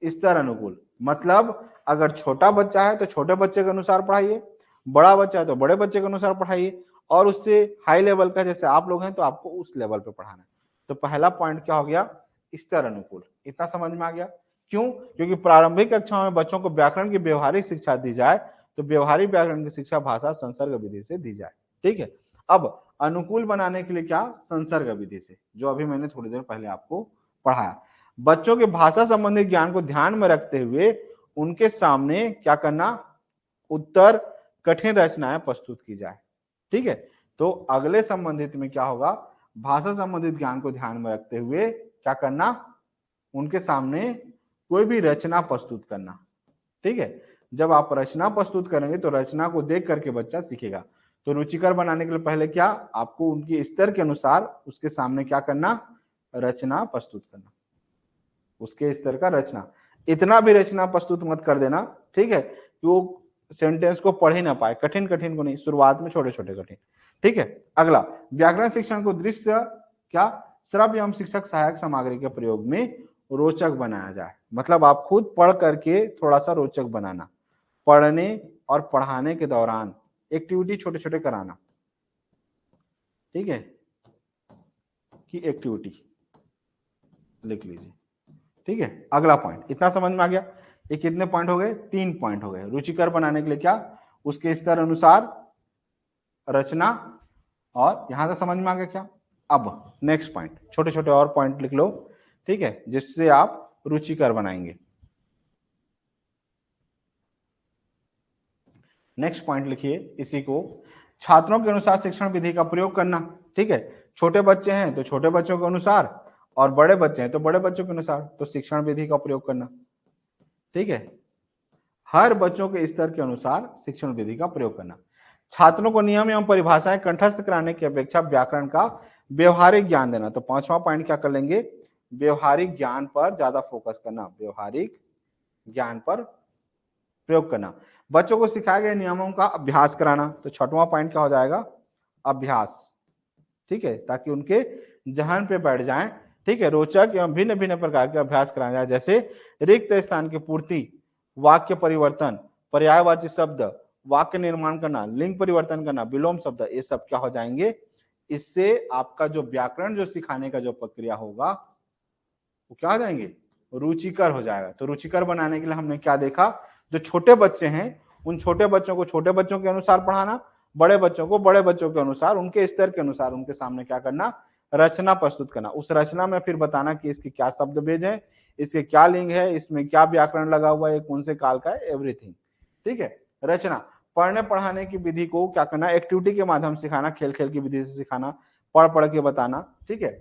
A: स्तर अनुकूल, मतलब अगर छोटा बच्चा है तो छोटे बच्चे के अनुसार पढ़ाइए, बड़ा बच्चा है तो बड़े बच्चे के अनुसार पढ़ाइए, और उससे हाई लेवल का जैसे आप लोग हैं तो आपको उस लेवल पे पढ़ाना है। तो पहला पॉइंट क्या हो गया, स्तर अनुकूल। इतना समझ में आ गया? क्यों? क्योंकि प्रारंभिक कक्षाओं में बच्चों को व्याकरण की व्यवहारिक शिक्षा दी जाए, तो व्यवहारिक व्याकरण की शिक्षा भाषा संसर्ग विधि से दी जाए। ठीक है, अब अनुकूल बनाने के लिए क्या, संसर्ग विधि से, जो अभी मैंने थोड़ी देर पहले आपको पढ़ाया। बच्चों के भाषा संबंधी ज्ञान को ध्यान में रखते हुए उनके सामने क्या करना, उत्तर कठिन रचनाएं प्रस्तुत की जाए। ठीक है, तो अगले संबंधित में क्या होगा, भाषा संबंधित ज्ञान को ध्यान में रखते हुए क्या करना, उनके सामने कोई भी रचना प्रस्तुत करना। ठीक है, जब आप रचना प्रस्तुत करेंगे तो रचना को देख करके बच्चा सीखेगा। तो रुचिकर बनाने के लिए पहले क्या, आपको उनके स्तर के अनुसार उसके सामने क्या करना, रचना प्रस्तुत करना, उसके स्तर का रचना। इतना भी रचना प्रस्तुत मत कर देना, ठीक है, कि वो सेंटेंस को पढ़ ही ना पाए, कठिन कठिन को नहीं, शुरुआत में छोटे छोटे कठिन। ठीक है, अगला, व्याकरण शिक्षण को दृश्य क्या, श्रव्य एवं शिक्षक सहायक सामग्री के प्रयोग में रोचक बनाया जाए। मतलब आप खुद पढ़ करके थोड़ा सा रोचक बनाना, पढ़ने और पढ़ाने के दौरान एक्टिविटी छोटे छोटे कराना। ठीक है, कि एक्टिविटी लिख लीजिए। ठीक है, अगला पॉइंट, इतना समझ में आ गया? ये कितने पॉइंट हो गए, 3 पॉइंट हो गए। रुचिकर बनाने के लिए क्या, उसके स्तर अनुसार रचना, और यहां से समझ में आ गया क्या? अब नेक्स्ट पॉइंट, छोटे छोटे और पॉइंट लिख लो, ठीक है, जिससे आप रुचिकर बनाएंगे। नेक्स्ट पॉइंट लिखिए इसी को, छात्रों के अनुसार शिक्षण विधि का प्रयोग करना। ठीक है, छोटे बच्चे हैं तो छोटे बच्चों के अनुसार, और बड़े बच्चे हैं तो बड़े बच्चों के अनुसार, तो शिक्षण विधि का प्रयोग करना। ठीक है, हर बच्चों के स्तर के अनुसार शिक्षण विधि का प्रयोग करना। छात्रों को नियम एवं परिभाषाएं कंठस्थ कराने की अपेक्षा व्याकरण का व्यवहारिक ज्ञान देना। तो 5वां पॉइंट क्या कर लेंगे, व्यवहारिक ज्ञान पर ज्यादा फोकस करना, व्यवहारिक ज्ञान पर प्रयोग करना। बच्चों को सिखाए गए नियमों का अभ्यास कराना। तो 6वां पॉइंट क्या हो जाएगा, अभ्यास। ठीक है, ताकि उनके जहन पे बैठ जाएं। ठीक है, रोचक एवं भिन्न भिन्न प्रकार के अभ्यास कराया जाए, जैसे रिक्त स्थान की पूर्ति, वाक्य परिवर्तन, पर्यायवाची शब्द, वाक्य निर्माण करना, लिंग परिवर्तन करना, विलोम शब्द, ये सब क्या हो जाएंगे, इससे आपका जो व्याकरण जो सिखाने का जो प्रक्रिया होगा वो क्या हो जाएंगे, रुचिकर हो जाएगा। तो रुचिकर बनाने के लिए हमने क्या देखा, जो छोटे बच्चे हैं उन छोटे बच्चों को छोटे बच्चों के अनुसार पढ़ाना, बड़े बच्चों को बड़े बच्चों के अनुसार, उनके स्तर के अनुसार उनके सामने क्या करना, रचना प्रस्तुत करना। उस रचना में फिर बताना कि इसके क्या शब्द भेज है, इसके क्या लिंग है, इसमें क्या व्याकरण लगा हुआ है, कौन से काल का है, एवरीथिंग। ठीक है, रचना। पढ़ने पढ़ाने की विधि को क्या करना, एक्टिविटी के माध्यम से सिखाना, खेल खेल की विधि से सिखाना, पढ़ पढ़ के बताना। ठीक है,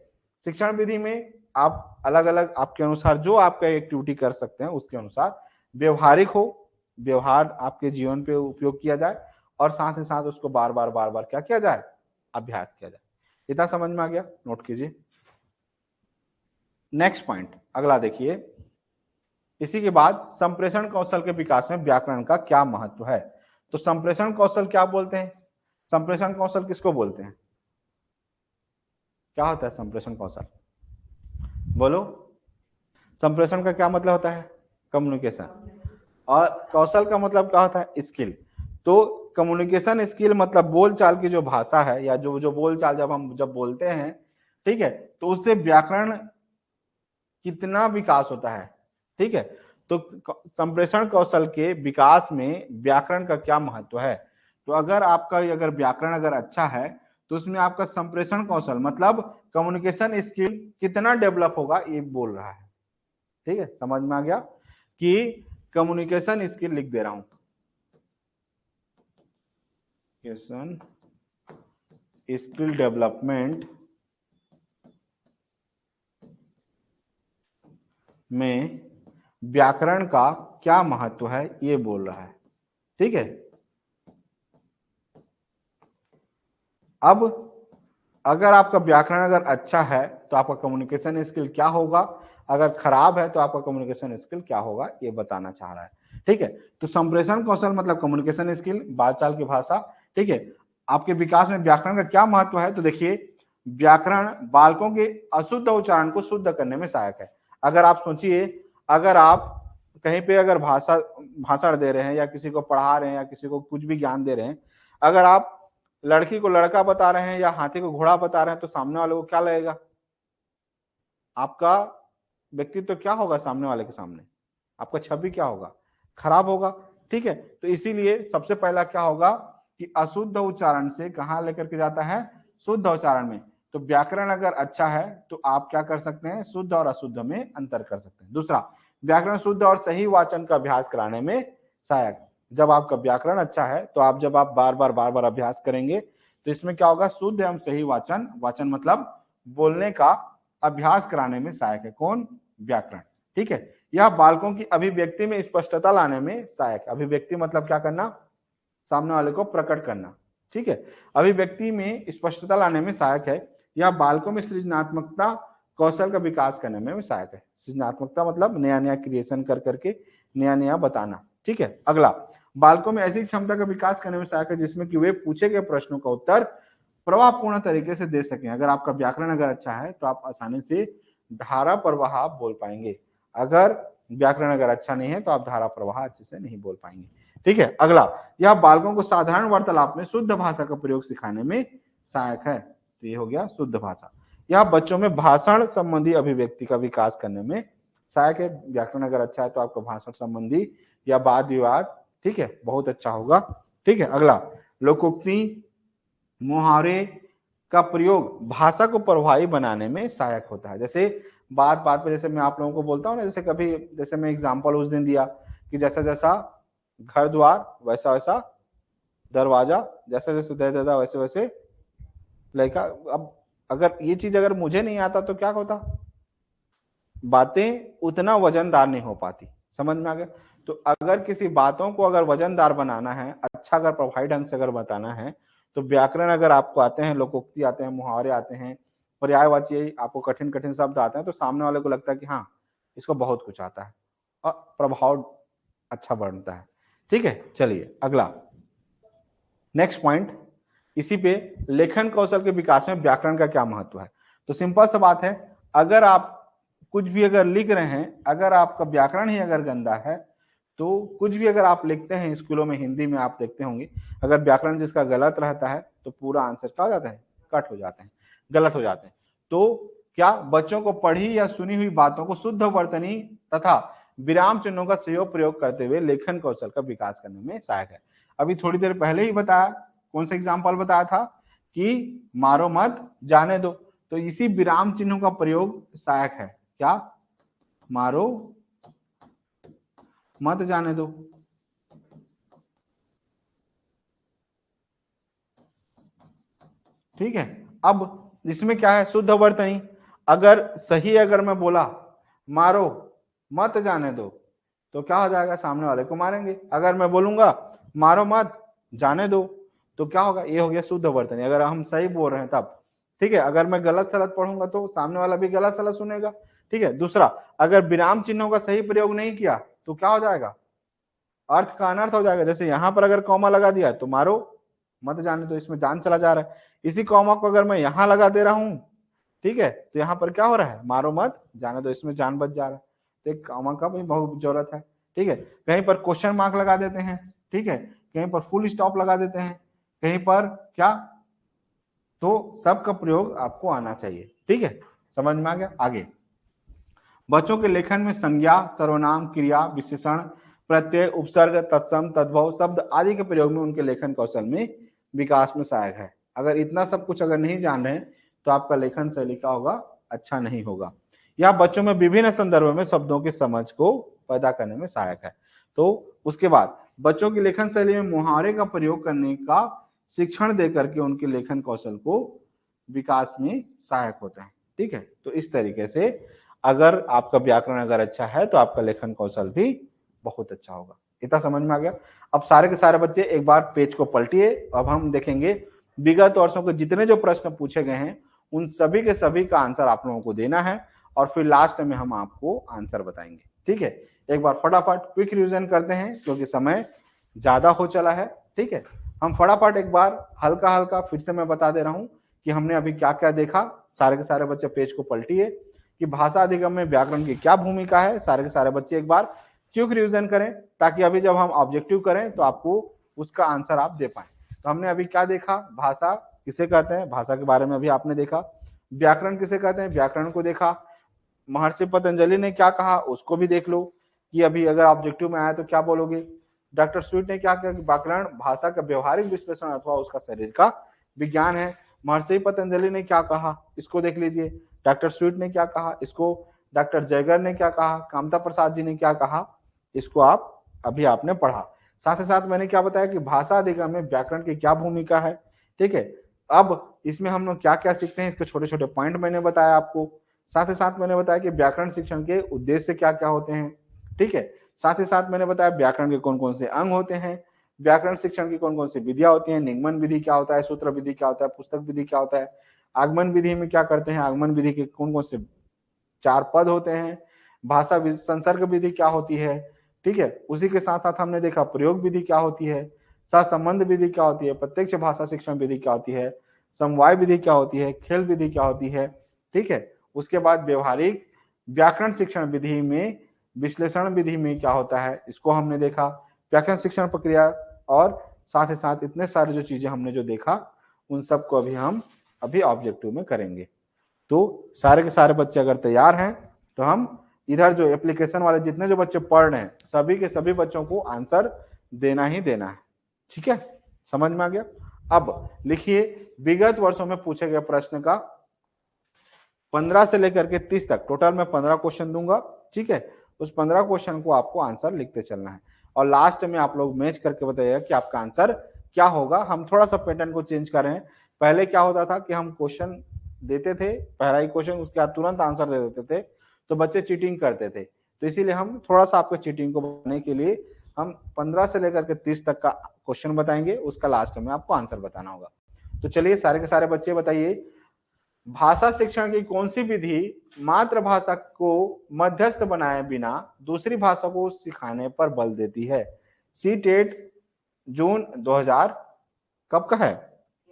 A: शिक्षण विधि में आप अलग अलग आपके अनुसार जो आपका एक्टिविटी कर सकते हैं उसके अनुसार व्यवहारिक हो, व्यवहार आपके जीवन पे उपयोग किया जाए, और साथ ही साथ उसको बार बार क्या किया जाए, अभ्यास किया जाए। इतना समझ में आ गया, नोट कीजिए। नेक्स्ट पॉइंट अगला देखिए, इसी के बाद संप्रेषण कौशल के विकास में व्याकरण का क्या महत्व है। तो संप्रेषण कौशल क्या बोलते हैं, संप्रेषण कौशल किसको बोलते हैं, क्या होता है संप्रेषण कौशल, बोलो। संप्रेषण का क्या मतलब होता है, कम्युनिकेशन, और कौशल का मतलब क्या होता है, स्किल। तो कम्युनिकेशन स्किल मतलब बोलचाल की जो भाषा है, या जो बोलचाल जब हम बोलते हैं, ठीक है, तो उससे व्याकरण कितना विकास होता है। ठीक है, तो संप्रेषण कौशल के विकास में व्याकरण का क्या महत्व है। तो अगर व्याकरण अगर अच्छा है तो उसमें आपका संप्रेषण कौशल मतलब कम्युनिकेशन स्किल कितना डेवलप होगा, ये बोल रहा है। ठीक है, समझ में आ गया कि कम्युनिकेशन स्किल लिख दे रहा हूं, स्किल डेवलपमेंट में व्याकरण का क्या महत्व है ये बोल रहा है। ठीक है, अब अगर आपका व्याकरण अगर अच्छा है तो आपका कम्युनिकेशन स्किल क्या होगा, अगर खराब है तो आपका कम्युनिकेशन स्किल क्या होगा, ये बताना चाह रहा है। ठीक है, तो संप्रेषण कौशल मतलब कम्युनिकेशन स्किल, बालचाल की भाषा। ठीक है, आपके विकास में व्याकरण का क्या महत्व है, तो देखिए व्याकरण बालकों के अशुद्ध उच्चारण को शुद्ध करने में सहायक है। अगर आप सोचिए, अगर आप कहीं पे अगर भाषण दे रहे हैं या किसी को पढ़ा रहे हैं या किसी को कुछ भी ज्ञान दे रहे हैं, अगर आप लड़की को लड़का बता रहे हैं या हाथी को घोड़ा बता रहे हैं तो सामने वाले को क्या लगेगा, आपका व्यक्तित्व क्या होगा, सामने वाले के सामने आपका छवि क्या होगा, खराब होगा। ठीक है, तो इसीलिए सबसे पहला क्या होगा कि अशुद्ध उच्चारण से कहां लेकर के जाता है, शुद्ध उच्चारण में। तो व्याकरण अगर अच्छा है तो आप क्या कर सकते हैं, शुद्ध और अशुद्ध में अंतर कर सकते हैं। दूसरा, व्याकरण शुद्ध और सही वाचन का अभ्यास कराने में सहायक। जब आपका व्याकरण अच्छा है तो आप जब आप बार बार अभ्यास करेंगे तो इसमें क्या होगा, शुद्ध एवं सही वाचन, वाचन मतलब बोलने का अभ्यास कराने में सहायक है। कौन, व्याकरण। ठीक है, यह बालकों की अभिव्यक्ति में स्पष्टता लाने में सहायक। अभिव्यक्ति मतलब क्या करना, सामने वाले को प्रकट करना। ठीक है, अभिव्यक्ति में स्पष्टता लाने में सहायक है। यह बालकों में सृजनात्मकता कौशल का विकास करने में सहायक है। सृजनात्मकता मतलब नया नया क्रिएशन कर करके नया नया बताना। ठीक है, अगला, बालकों में ऐसी क्षमता का विकास करने में सहायक है जिसमें कि वे पूछे गए प्रश्नों का उत्तर प्रभावपूर्ण तरीके से दे सकें। अगर आपका व्याकरण अगर अच्छा है तो आप आसानी से धारा प्रवाह बोल पाएंगे। अगर व्याकरण अगर अच्छा नहीं है तो आप धारा प्रवाह अच्छे से नहीं बोल पाएंगे। ठीक है, अगला, यह बालकों को साधारण वार्तालाप में शुद्ध भाषा का प्रयोग सिखाने में सहायक है। तो ये हो गया शुद्ध भाषा। यह बच्चों में भाषण संबंधी अभिव्यक्ति का विकास करने में सहायक है। व्याकरण अगर अच्छा है तो आपका भाषण संबंधी या वाद विवाद, ठीक है, बहुत अच्छा होगा। ठीक है, अगला, लोकोक्ति मुहावरे का प्रयोग भाषा को प्रभावी बनाने में सहायक होता है। जैसे बात बात पे जैसे मैं आप लोगों को बोलता हूँ ना, जैसे कभी जैसे मैं एग्जांपल उस दिन दिया कि जैसा जैसा घर द्वार वैसा वैसा दरवाजा, जैसे जैसे दे देता वैसे वैसे लड़का। अब अगर ये चीज अगर मुझे नहीं आता तो क्या होता, बातें उतना वजनदार नहीं हो पाती। समझ में आ गया। तो अगर किसी बातों को अगर वजनदार बनाना है, अच्छा अगर प्रभावी ढंग से अगर बताना है, तो व्याकरण अगर आपको आते हैं, लोकोक्ति आते हैं, मुहावरे आते हैं, पर्यायवाची आपको कठिन कठिन शब्द आते हैं, तो सामने वाले को लगता है कि हाँ इसको बहुत कुछ आता है और प्रभाव अच्छा बनता है। ठीक है, चलिए अगला, नेक्स्ट पॉइंट, इसी पे लेखन कौशल के विकास में व्याकरण का क्या महत्व है। तो सिंपल सा बात है, अगर आप कुछ भी अगर लिख रहे हैं, अगर आपका व्याकरण ही अगर गंदा है तो कुछ भी अगर आप लिखते हैं स्कूलों में, हिंदी में आप देखते होंगे, अगर व्याकरण जिसका गलत रहता है तो पूरा आंसर क्या हो जाता है, कट हो जाते हैं, गलत हो जाते हैं। तो क्या बच्चों को पढ़ी या सुनी हुई बातों को शुद्ध वर्तनी तथा विराम चिन्हों का सही प्रयोग करते हुए लेखन कौशल का विकास करने में सहायक है। अभी थोड़ी देर पहले ही बताया, कौन सा एग्जाम्पल बताया था कि मारो मत जाने दो, तो इसी विराम चिन्हों का प्रयोग सहायक है। क्या, मारो मत जाने दो। ठीक है, अब इसमें क्या है, शुद्ध वर्तनी। अगर सही अगर मैं बोला मारो मत जाने दो तो क्या हो जाएगा, सामने वाले को मारेंगे। अगर मैं बोलूंगा मारो मत जाने दो तो क्या होगा, ये हो गया शुद्ध वर्तनी, अगर हम सही बोल रहे हैं तब। ठीक है, अगर मैं गलत सलत पढ़ूंगा तो सामने वाला भी गलत सलत सुनेगा। ठीक है, दूसरा, अगर विराम चिन्हों का सही प्रयोग नहीं किया तो क्या हो जाएगा, अर्थ का अनर्थ हो जाएगा। जैसे यहां पर अगर कॉमा लगा दिया तो मारो मत जाने दो, इसमें जान चला जा रहा है। इसी कॉमा को अगर मैं यहां लगा दे रहा हूं, ठीक है, तो यहाँ पर क्या हो रहा है, मारो मत जाने दो, इसमें जान बच जा रहा है। तो एक कॉमा का भी बहुत जरूरत है। ठीक है, कहीं पर क्वेश्चन मार्क लगा देते हैं, ठीक है, कहीं पर फुल स्टॉप लगा देते हैं, कहीं पर क्या, तो सबका प्रयोग आपको आना चाहिए। ठीक है, समझ में आ गया। आगे, बच्चों के लेखन में संज्ञा, सर्वनाम, क्रिया, विशेषण, प्रत्यय, उपसर्ग, तत्सम, तद्भव शब्द आदि के प्रयोग में उनके लेखन कौशल में विकास में सहायक है। अगर इतना सब कुछ अगर नहीं जान रहे हैं तो आपका लेखन शैली का होगा, अच्छा नहीं होगा। यह बच्चों में विभिन्न संदर्भों में शब्दों की समझ को पैदा करने में सहायक है। तो उसके बाद बच्चों की लेखन शैली में मुहावरे का प्रयोग करने का शिक्षण देकर के उनके लेखन कौशल को विकास में सहायक होता है। ठीक है, तो इस तरीके से अगर आपका व्याकरण अगर अच्छा है तो आपका लेखन कौशल भी बहुत अच्छा होगा। इतना समझ में आ गया। अब सारे के सारे बच्चे एक बार पेज को पलटिए। अब हम देखेंगे विगत वर्षों के जितने जो प्रश्न पूछे गए हैं उन सभी के सभी का आंसर आप लोगों को देना है और फिर लास्ट में हम आपको आंसर बताएंगे। ठीक है, एक बार फटाफट क्विक रिवीजन करते हैं क्योंकि समय ज्यादा हो चला है। ठीक है, हम फटाफट एक बार हल्का हल्का फिर से मैं बता दे रहा हूं कि हमने अभी क्या क्या देखा। सारे के सारे बच्चे पेज को पलटिए कि भाषा अधिगम में व्याकरण की क्या भूमिका है। सारे के सारे बच्चे एक बार क्विक रिवीजन करें ताकि अभी जब हम ऑब्जेक्टिव करें तो आपको उसका आंसर आप दे पाए। तो हमने अभी क्या देखा, भाषा किसे कहते हैं, भाषा के बारे में अभी आपने देखा। व्याकरण किसे कहते हैं, व्याकरण को देखा। महर्षि पतंजलि ने क्या कहा उसको भी देख लो कि अभी अगर ऑब्जेक्टिव में आया तो क्या बोलोगे। डॉक्टर स्वीट ने क्या कहा कि व्याकरण भाषा का व्यवहारिक विश्लेषण अथवा उसका शरीर का विज्ञान है। महर्षि पतंजलि ने क्या कहा इसको देख लीजिए। डॉक्टर स्वीट ने क्या कहा इसको, डॉक्टर जयगर ने क्या कहा, कामता प्रसाद जी ने क्या कहा, इसको आप अभी आपने पढ़ा। साथ ही साथ मैंने क्या बताया कि भाषा अधिगम में व्याकरण की क्या भूमिका है। ठीक है, अब इसमें हम लोग क्या क्या सीखते हैं इसके छोटे छोटे पॉइंट मैंने बताया आपको। साथ ही साथ मैंने बताया कि व्याकरण शिक्षण के उद्देश्य क्या क्या होते हैं। ठीक है, साथ ही साथ मैंने बताया व्याकरण के कौन कौन से अंग होते हैं, व्याकरण शिक्षण की कौन कौन सी विधियां होती हैं, निगमन विधि क्या होता है, सूत्र विधि क्या होता है, पुस्तक विधि क्या होता है, आगमन विधि में क्या करते हैं, आगमन विधि के कौन कौन से 4 पद होते हैं, भाषा संसर्ग विधि क्या होती है। ठीक है, उसी के साथ साथ हमने देखा प्रयोग विधि क्या होती है, सहसंबंध विधि क्या होती है, प्रत्यक्ष भाषा शिक्षण विधि क्या होती है, समवाय विधि क्या होती है, खेल विधि क्या होती है। ठीक है, उसके बाद व्यवहारिक व्याकरण शिक्षण विधि में विश्लेषण विधि में क्या होता है इसको हमने देखा, व्याकरण शिक्षण प्रक्रिया, और साथ ही साथ इतने सारे जो चीजें हमने जो देखा उन सबको अभी हम अभी ऑब्जेक्टिव में करेंगे। तो सारे के सारे बच्चे अगर तैयार हैं तो हम इधर जो एप्लीकेशन वाले जितने जो बच्चे पढ़ रहे हैं सभी के सभी बच्चों को आंसर देना ही देना है। ठीक है, समझ में आ गया। अब लिखिए विगत वर्षों में पूछे गए प्रश्न का 15 से लेकर के 30 तक, टोटल मैं 15 क्वेश्चन दूंगा। ठीक है, उस 15 क्वेश्चन को आपको आंसर लिखते चलना है और लास्ट में आप लोग मैच करके बताइएगा कि आपका आंसर क्या होगा। हम थोड़ा सा पैटर्न को चेंज कर रहे हैं। पहले क्या होता था कि हम क्वेश्चन देते थे, पहला ही क्वेश्चन, उसके बाद तुरंत आंसर दे देते थे तो बच्चे चीटिंग करते थे। तो इसीलिए हम थोड़ा सा आपको चीटिंग को बनाने के लिए हम 15 से लेकर के 30 तक का क्वेश्चन बताएंगे, उसका लास्ट में आपको आंसर बताना होगा। तो चलिए सारे के सारे बच्चे बताइए, भाषा शिक्षण की कौन सी विधि मातृभाषा को मध्यस्थ बनाए बिना दूसरी भाषा को सिखाने पर बल देती है। सीटेट जून 2000 कब का है,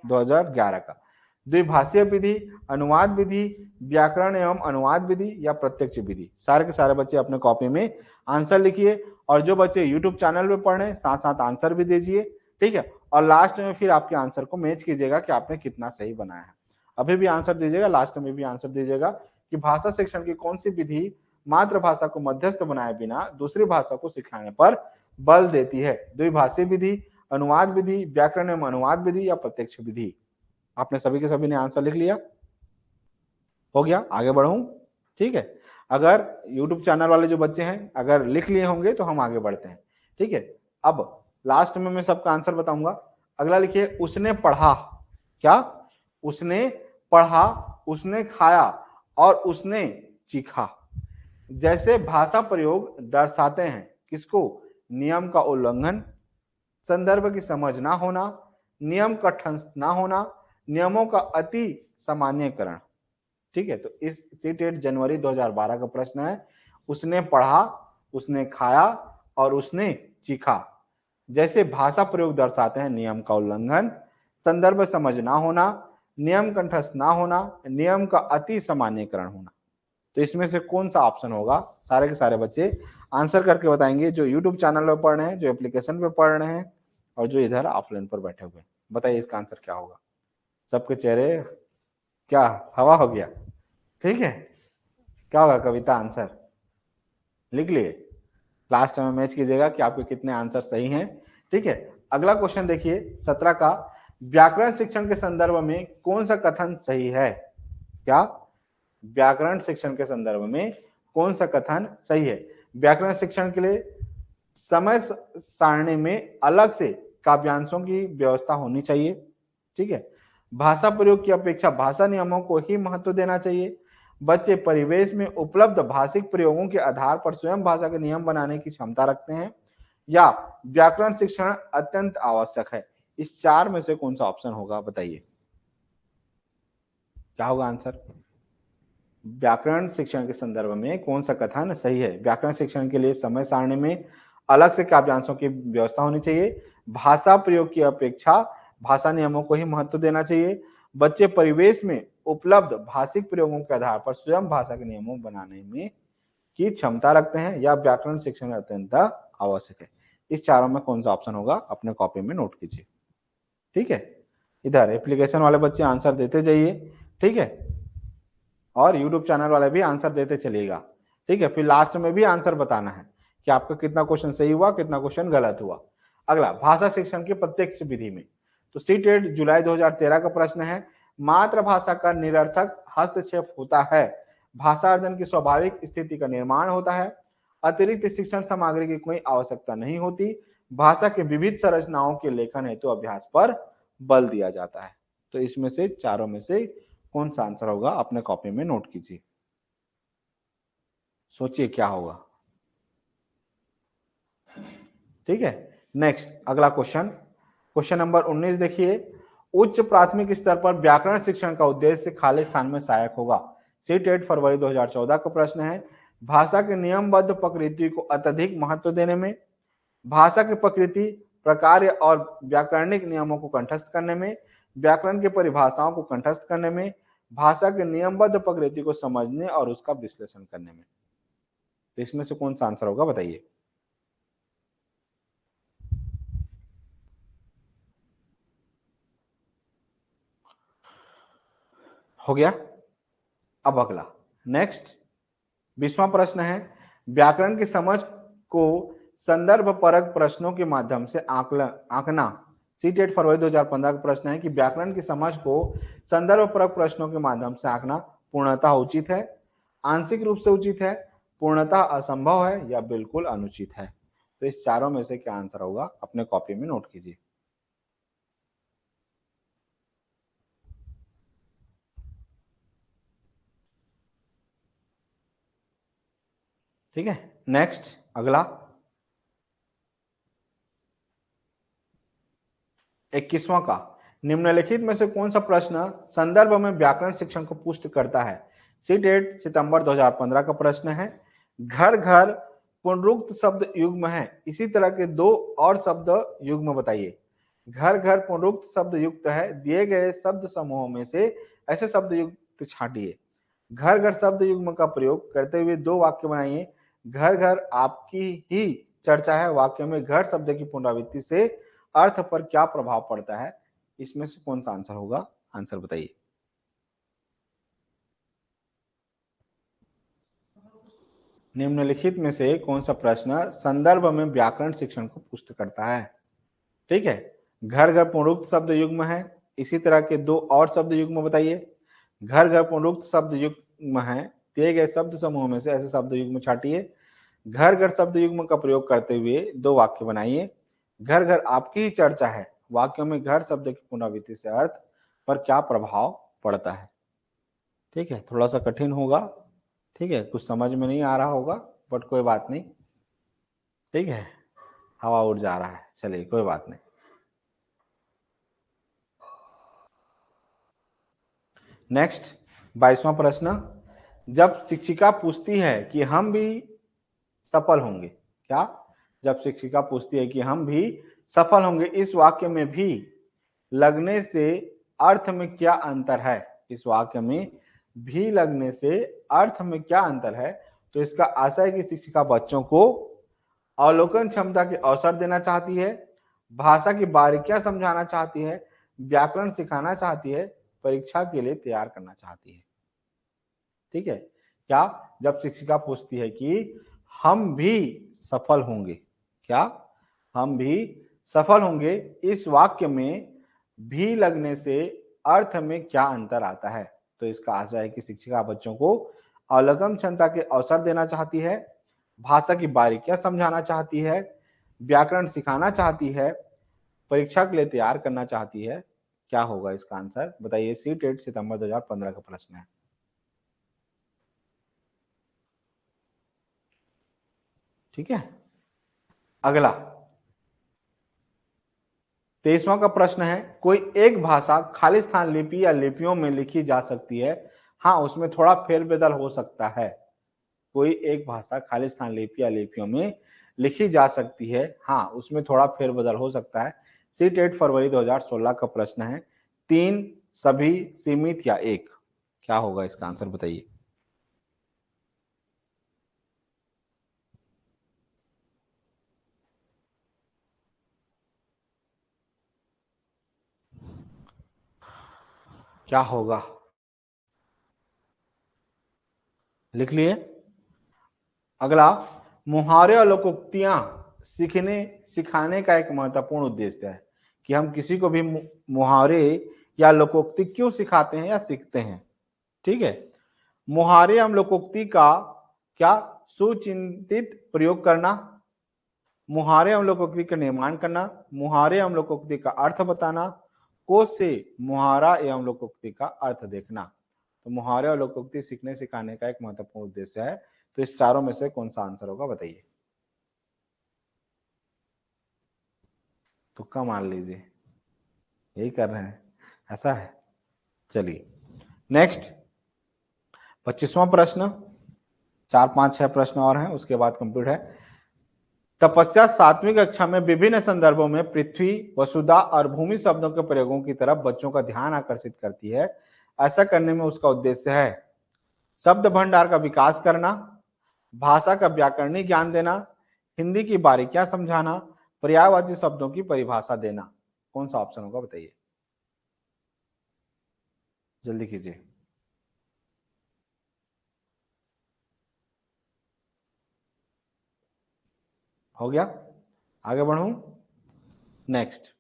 A: 2011 का। द्विभाषीय विधि, अनुवाद विधि, व्याकरण एवं अनुवाद विधि या प्रत्यक्ष विधि। सारे के सारे बच्चे अपने कॉपी में आंसर लिखिए और जो बच्चे यूट्यूब चैनल पे पढ़ रहे हैं साथ साथ आंसर भी दीजिए। ठीक है, और लास्ट में फिर आपके आंसर को मैच कीजिएगा कि आपने कितना सही बनाया है। अभी भी आंसर दीजिएगा, लास्ट में भी आंसर दीजिएगा कि भाषा शिक्षण की कौन सी विधि मातृभाषा को मध्यस्थ बनाए बिना दूसरी भाषा को सिखाने पर बल देती है। द्विभाषी विधि, अनुवाद विधि, व्याकरण एवं अनुवाद विधि या प्रत्यक्ष विधि। आपने सभी के सभी ने आंसर लिख लिया, हो गया, आगे बढ़ूं। ठीक है, अगर YouTube चैनल वाले जो बच्चे हैं अगर लिख लिए होंगे तो हम आगे बढ़ते हैं। ठीक है, अब लास्ट में मैं सबका आंसर बताऊंगा। अगला लिखिए, उसने पढ़ा, क्या, उसने पढ़ा, उसने खाया और उसने चीखा। जैसे भाषा प्रयोग दर्शाते हैं किसको, नियम का उल्लंघन, संदर्भ की समझ ना होना, नियम का ठंस ना होना, नियमों का अति सामान्यकरण। ठीक है, तो इस सीटेट जनवरी 2012 का प्रश्न है, उसने पढ़ा, उसने खाया और उसने चीखा। जैसे भाषा प्रयोग दर्शाते हैं नियम का उल्लंघन, संदर्भ समझ ना होना, नियम कंठस्थ ना होना, नियम का अति सामान्यकरण होना। तो इसमें से कौन सा ऑप्शन होगा, सारे के सारे बच्चे आंसर करके बताएंगे, जो यूट्यूब चैनल पर पढ़ रहे हैं, जो एप्लीकेशन पे पढ़ रहे हैं और जो इधर ऑफलाइन पर बैठे हुए। बताइए इसका आंसर क्या होगा। सबके चेहरे क्या हवा हो गया। ठीक है, क्या होगा कविता, आंसर लिख लिए, लास्ट में मैच कीजिएगा कि आपके कितने आंसर सही हैं। ठीक है, अगला क्वेश्चन देखिए 17 का, व्याकरण शिक्षण के संदर्भ में कौन सा कथन सही है। क्या, व्याकरण शिक्षण के संदर्भ में कौन सा कथन सही है? व्याकरण शिक्षण के लिए समय सारणी में अलग से काव्यांशों की व्यवस्था होनी चाहिए। ठीक है। भाषा प्रयोग की अपेक्षा भाषा नियमों को ही महत्व देना चाहिए। बच्चे परिवेश में उपलब्ध भाषिक प्रयोगों के आधार पर स्वयं भाषा के नियम बनाने की क्षमता रखते हैं, या व्याकरण शिक्षण अत्यंत आवश्यक है। इस चार में से कौन सा ऑप्शन होगा बताइए, क्या होगा आंसर? व्याकरण शिक्षण के संदर्भ में कौन सा कथन सही है? व्याकरण शिक्षण के लिए समय सारणी में अलग से काव्यांशों की व्यवस्था होनी चाहिए। भाषा प्रयोग की अपेक्षा भाषा नियमों को ही महत्व देना चाहिए। बच्चे परिवेश में उपलब्ध भाषिक प्रयोगों के आधार पर स्वयं भाषा के नियमों बनाने में की क्षमता रखते हैं, या व्याकरण शिक्षण अत्यंत आवश्यक है। इस चारों में कौन सा ऑप्शन होगा अपने कॉपी में नोट कीजिए। ठीक है। इधर एप्लीकेशन वाले बच्चे आंसर देते जाइए। ठीक है। और यूट्यूब चैनल वाले भी आंसर देते चलिएगा। ठीक है। फिर लास्ट में भी आंसर बताना है कि आपका कितना क्वेश्चन सही हुआ, कितना क्वेश्चन गलत हुआ। अगला, भाषा शिक्षण की प्रत्यक्ष विधि में तो सीटेट जुलाई 2013 का प्रश्न है, मातृभाषा का निरर्थक हस्तक्षेप होता है, भाषा अर्जन की स्वाभाविक स्थिति का निर्माण होता है, अतिरिक्त शिक्षण सामग्री की कोई आवश्यकता नहीं होती, भाषा के विविध संरचनाओं के लेखन हेतु अभ्यास पर बल दिया जाता है। तो इसमें से चारों में से कौन सा आंसर होगा अपने कॉपी में नोट कीजिए। सोचिए क्या होगा। ठीक है। नेक्स्ट अगला क्वेश्चन, क्वेश्चन नंबर 19 देखिए, उच्च प्राथमिक स्तर पर व्याकरण शिक्षण का उद्देश्य खाली स्थान में सहायक होगा। सीटेट फरवरी 2014 का प्रश्न है, भाषा के नियमबद्ध प्रकृति को अत्यधिक महत्व देने में, भाषा की प्रकृति, प्रकार और व्याकरणिक नियमों को कंठस्थ करने में, व्याकरण की परिभाषाओं को कंठस्थ करने में, भाषा के नियमबद्ध प्रकृति को समझने और उसका विश्लेषण करने में। तो इसमें से कौन सा आंसर होगा बताइए। हो गया। अब अगला नेक्स्ट 20वां प्रश्न है, व्याकरण की समझ को संदर्भ परक प्रश्नों के माध्यम से आंकना। सीटेट फरवरी 2015 का प्रश्न है कि व्याकरण की समझ को संदर्भ परक प्रश्नों के माध्यम से आंकना पूर्णतः उचित है, आंशिक रूप से उचित है, पूर्णतः असंभव है, या बिल्कुल अनुचित है। तो इस चारों में से क्या आंसर होगा अपने कॉपी में नोट कीजिए। ठीक है। नेक्स्ट अगला 21वां का, निम्नलिखित में से कौन सा प्रश्न संदर्भ में व्याकरण शिक्षण को पुष्ट करता है? सीटेट सितंबर 2015 का प्रश्न है, घर घर पुनरुक्त शब्द युग्म है, इसी तरह के दो और शब्द युग्म बताइए। घर घर पुनरुक्त शब्द युक्त है, दिए गए शब्द समूहों में से ऐसे शब्द युक्त छांटिए। घर घर शब्द युग्म का प्रयोग करते हुए दो वाक्य बनाइए। घर घर आपकी ही चर्चा है, वाक्य में घर शब्द की पुनरावृत्ति से अर्थ पर क्या प्रभाव पड़ता है? इसमें से कौन सा आंसर होगा, आंसर बताइए। निम्नलिखित में से कौन सा प्रश्न संदर्भ में व्याकरण शिक्षण को पुष्ट करता है? ठीक है। घर घर पुनरुक्त शब्द युग्म है, इसी तरह के दो और शब्द युग्म बताइए। घर घर पुनरुक्त शब्द युग्म है, दिए गए शब्द समूह में से ऐसे शब्द युग्म छाटिए। घर घर शब्द युग्म का प्रयोग करते हुए दो वाक्य बनाइए। घर घर आपकी ही चर्चा है, वाक्यों में घर शब्द की पुनरावृत्ति से अर्थ पर क्या प्रभाव पड़ता है? ठीक है। थोड़ा सा कठिन होगा। ठीक है, कुछ समझ में नहीं आ रहा होगा, बट कोई बात नहीं। ठीक है, हवा उड़ जा रहा है, चलिए कोई बात नहीं। नेक्स्ट 22वां प्रश्न, जब शिक्षिका पूछती है कि हम भी सफल होंगे, क्या? जब शिक्षिका पूछती है कि हम भी सफल होंगे, इस वाक्य में भी लगने से अर्थ में क्या अंतर है? इस वाक्य में भी लगने से अर्थ में क्या अंतर है? तो इसका आशय है कि शिक्षिका बच्चों को अवलोकन क्षमता के अवसर देना चाहती है, भाषा की बारीकियां समझाना चाहती है, व्याकरण सिखाना चाहती है, परीक्षा के लिए तैयार करना चाहती है। ठीक है। क्या? जब शिक्षिका पूछती है कि हम भी सफल होंगे, क्या हम भी सफल होंगे, इस वाक्य में भी लगने से अर्थ में क्या अंतर आता है? तो इसका आशय है कि शिक्षिका बच्चों को अवलोकन क्षमता के अवसर देना चाहती है, भाषा की बारीकियां समझाना चाहती है, व्याकरण सिखाना चाहती है, परीक्षा के लिए तैयार करना चाहती है। क्या होगा इसका आंसर बताइए। सीटेट सितंबर 2015 का प्रश्न है। ठीक है, अगला 23वां का प्रश्न है, कोई एक भाषा खाली स्थान लिपि या लिपियों में लिखी जा सकती है, हाँ उसमें थोड़ा फेरबदल हो सकता है। कोई एक भाषा खाली स्थान लिपि या लिपियों में लिखी जा सकती है, हाँ उसमें थोड़ा फेरबदल हो सकता है। सीटेट फरवरी 2016 का प्रश्न है। 3, सभी, सीमित या एक, क्या होगा इसका आंसर बताइए। क्या होगा, लिख लिए। अगला, मुहावरे और लोकोक्तियां सीखने सिखाने का एक महत्वपूर्ण उद्देश्य है कि हम किसी को भी मुहावरे या लोकोक्ति क्यों सिखाते हैं या सीखते हैं। ठीक है, मुहावरे एवं लोकोक्ति का क्या सुचिंतित प्रयोग करना, मुहावरे एवं लोकोक्ति का निर्माण करना, मुहावरे एवं लोकोक्ति का अर्थ बताना, कोश से मुहावरा एवं लोकोक्ति का अर्थ देखना। तो मुहावरे और लोकोक्ति सीखने सिखाने का एक महत्वपूर्ण उद्देश्य है। तो इस चारों में से कौन सा आंसर होगा बताइए। तुक्का मान लीजिए, यही कर रहे हैं, ऐसा है। चलिए नेक्स्ट 25वां प्रश्न, 4, 5, 6 प्रश्न और हैं, उसके बाद कंप्लीट है। तपस्या 7वीं कक्षा में विभिन्न संदर्भों में पृथ्वी, वसुधा और भूमि शब्दों के प्रयोगों की तरफ बच्चों का ध्यान आकर्षित करती है। ऐसा करने में उसका उद्देश्य है शब्द भंडार का विकास करना, भाषा का व्याकरणिक ज्ञान देना, हिंदी की बारीकियां समझाना, पर्यायवाची शब्दों की परिभाषा देना। कौन सा ऑप्शन होगा बताइए, जल्दी कीजिए। हो गया, आगे बढ़ूं। नेक्स्ट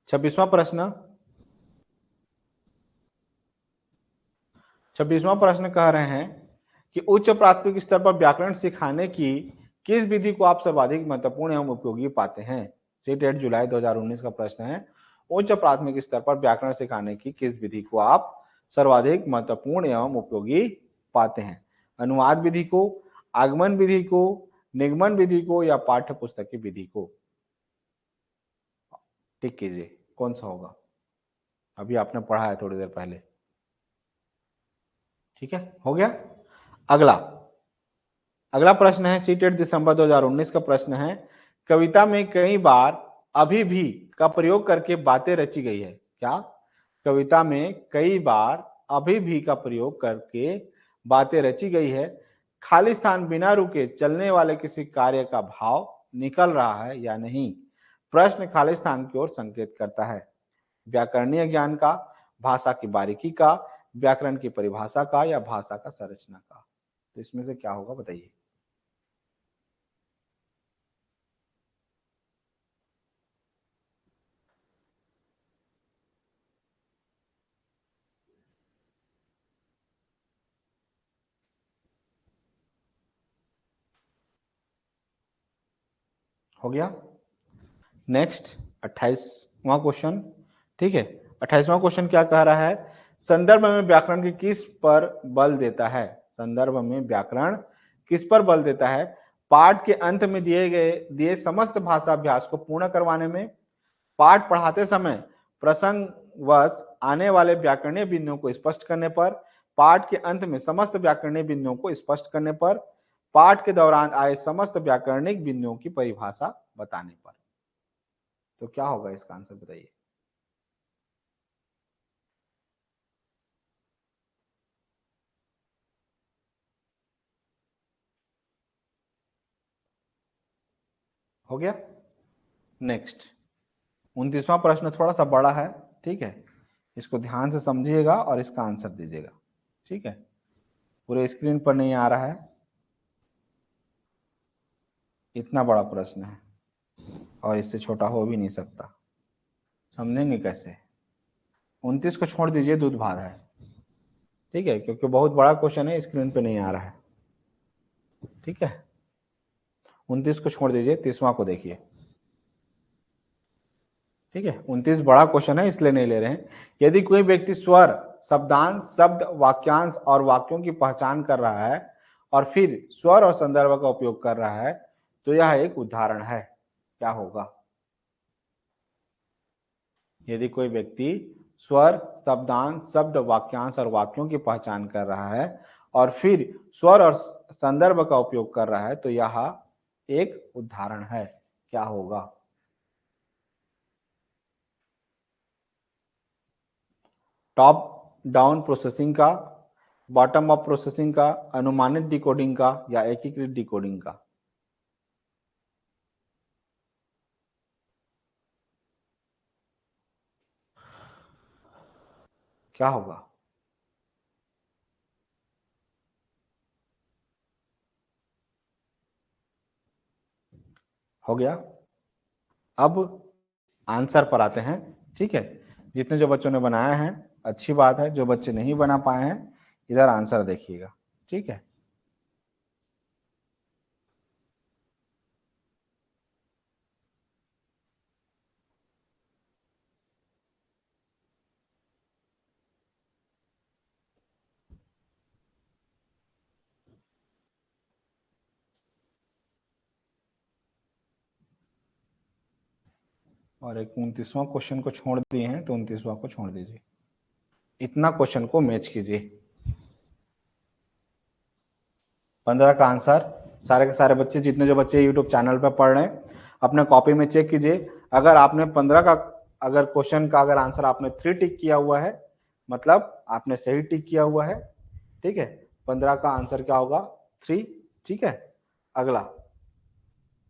A: 26वां प्रश्न, 26वां प्रश्न कह रहे हैं कि उच्च प्राथमिक स्तर पर व्याकरण सिखाने की किस विधि को आप सर्वाधिक महत्वपूर्ण एवं उपयोगी पाते हैं। सीटेट जुलाई 2019 का प्रश्न है। उच्च प्राथमिक स्तर पर व्याकरण सिखाने की किस विधि को आप सर्वाधिक महत्वपूर्ण एवं उपयोगी पाते हैं। अनुवाद विधि को, आगमन विधि को, निगमन विधि को या पाठ्य पुस्तक की विधि को। टिक कीजिए कौन सा होगा, अभी आपने पढ़ा है थोड़ी देर पहले। ठीक है, हो गया। अगला अगला प्रश्न है सीटेट दिसंबर 2019 का प्रश्न है। कविता में कई बार अभी भी का प्रयोग करके बातें रची गई है। क्या, कविता में कई बार अभी भी का प्रयोग करके बातें रची गई है। खाली स्थान बिना रुके चलने वाले किसी कार्य का भाव निकल रहा है या नहीं। प्रश्न खाली स्थान की ओर संकेत करता है। व्याकरणीय ज्ञान का, भाषा की बारीकी का, व्याकरण की परिभाषा का या भाषा का संरचना का। तो इसमें से क्या होगा बताइए। हो गया। नेक्स्ट 28वां क्वेश्चन। ठीक है, 28वां क्वेश्चन क्या कह रहा है। संदर्भ में व्याकरण की किस पर बल देता है। संदर्भ में व्याकरण किस पर बल देता है। पाठ के अंत में दिए समस्त भाषा अभ्यास को पूर्ण करवाने में, पाठ पढ़ाते समय प्रसंगवश आने वाले व्याकरणीय बिंदुओं को स्पष्ट करने पर, पाठ के अंत में समस्त व्याकरणीय बिंदुओं को स्पष्ट करने पर, पाठ के दौरान आए समस्त व्याकरणिक बिंदुओं की परिभाषा बताने पर। तो क्या होगा इसका आंसर बताइए। हो गया। नेक्स्ट 29वां प्रश्न थोड़ा सा बड़ा है। ठीक है, इसको ध्यान से समझिएगा और इसका आंसर दीजिएगा। ठीक है, पूरे स्क्रीन पर नहीं आ रहा है, इतना बड़ा प्रश्न है और इससे छोटा हो भी नहीं सकता। समझेंगे कैसे। 29 को छोड़ दीजिए, दूध भात है। ठीक है, क्योंकि बहुत बड़ा क्वेश्चन है, स्क्रीन पे नहीं आ रहा है। ठीक है, 29 को छोड़ दीजिए, 30वां को देखिए। ठीक है, 29 बड़ा क्वेश्चन है इसलिए नहीं ले रहे हैं। यदि कोई व्यक्ति स्वर, शब्दांश, शब्द, वाक्यांश और वाक्यों की पहचान कर रहा है और फिर स्वर और संदर्भ का उपयोग कर रहा है तो यह एक उदाहरण है। क्या होगा? यदि कोई व्यक्ति स्वर, शब्दांश, शब्द, वाक्यांश और वाक्यों की पहचान कर रहा है और फिर स्वर और संदर्भ का उपयोग कर रहा है तो यह एक उदाहरण है। क्या होगा? टॉप डाउन प्रोसेसिंग का, बॉटम अप प्रोसेसिंग का, अनुमानित डिकोडिंग का या एकीकृत डिकोडिंग का? क्या होगा? हो गया। अब आंसर पर आते हैं। ठीक है, जितने जो बच्चों ने बनाया है अच्छी बात है, जो बच्चे नहीं बना पाए हैं इधर आंसर देखिएगा। ठीक है, और एक 29वां क्वेश्चन को छोड़ दिए हैं तो 29वां को छोड़ दीजिए। इतना क्वेश्चन को मैच कीजिए। 15 का आंसर सारे के सारे बच्चे, जितने जो बच्चे यूट्यूब चैनल पर पढ़ रहे हैं अपने कॉपी में चेक कीजिए। अगर आपने 15 का अगर क्वेश्चन का अगर आंसर आपने 3 टिक किया हुआ है मतलब आपने सही टिक किया हुआ है। ठीक है, 15 का आंसर क्या होगा? 3। ठीक है, अगला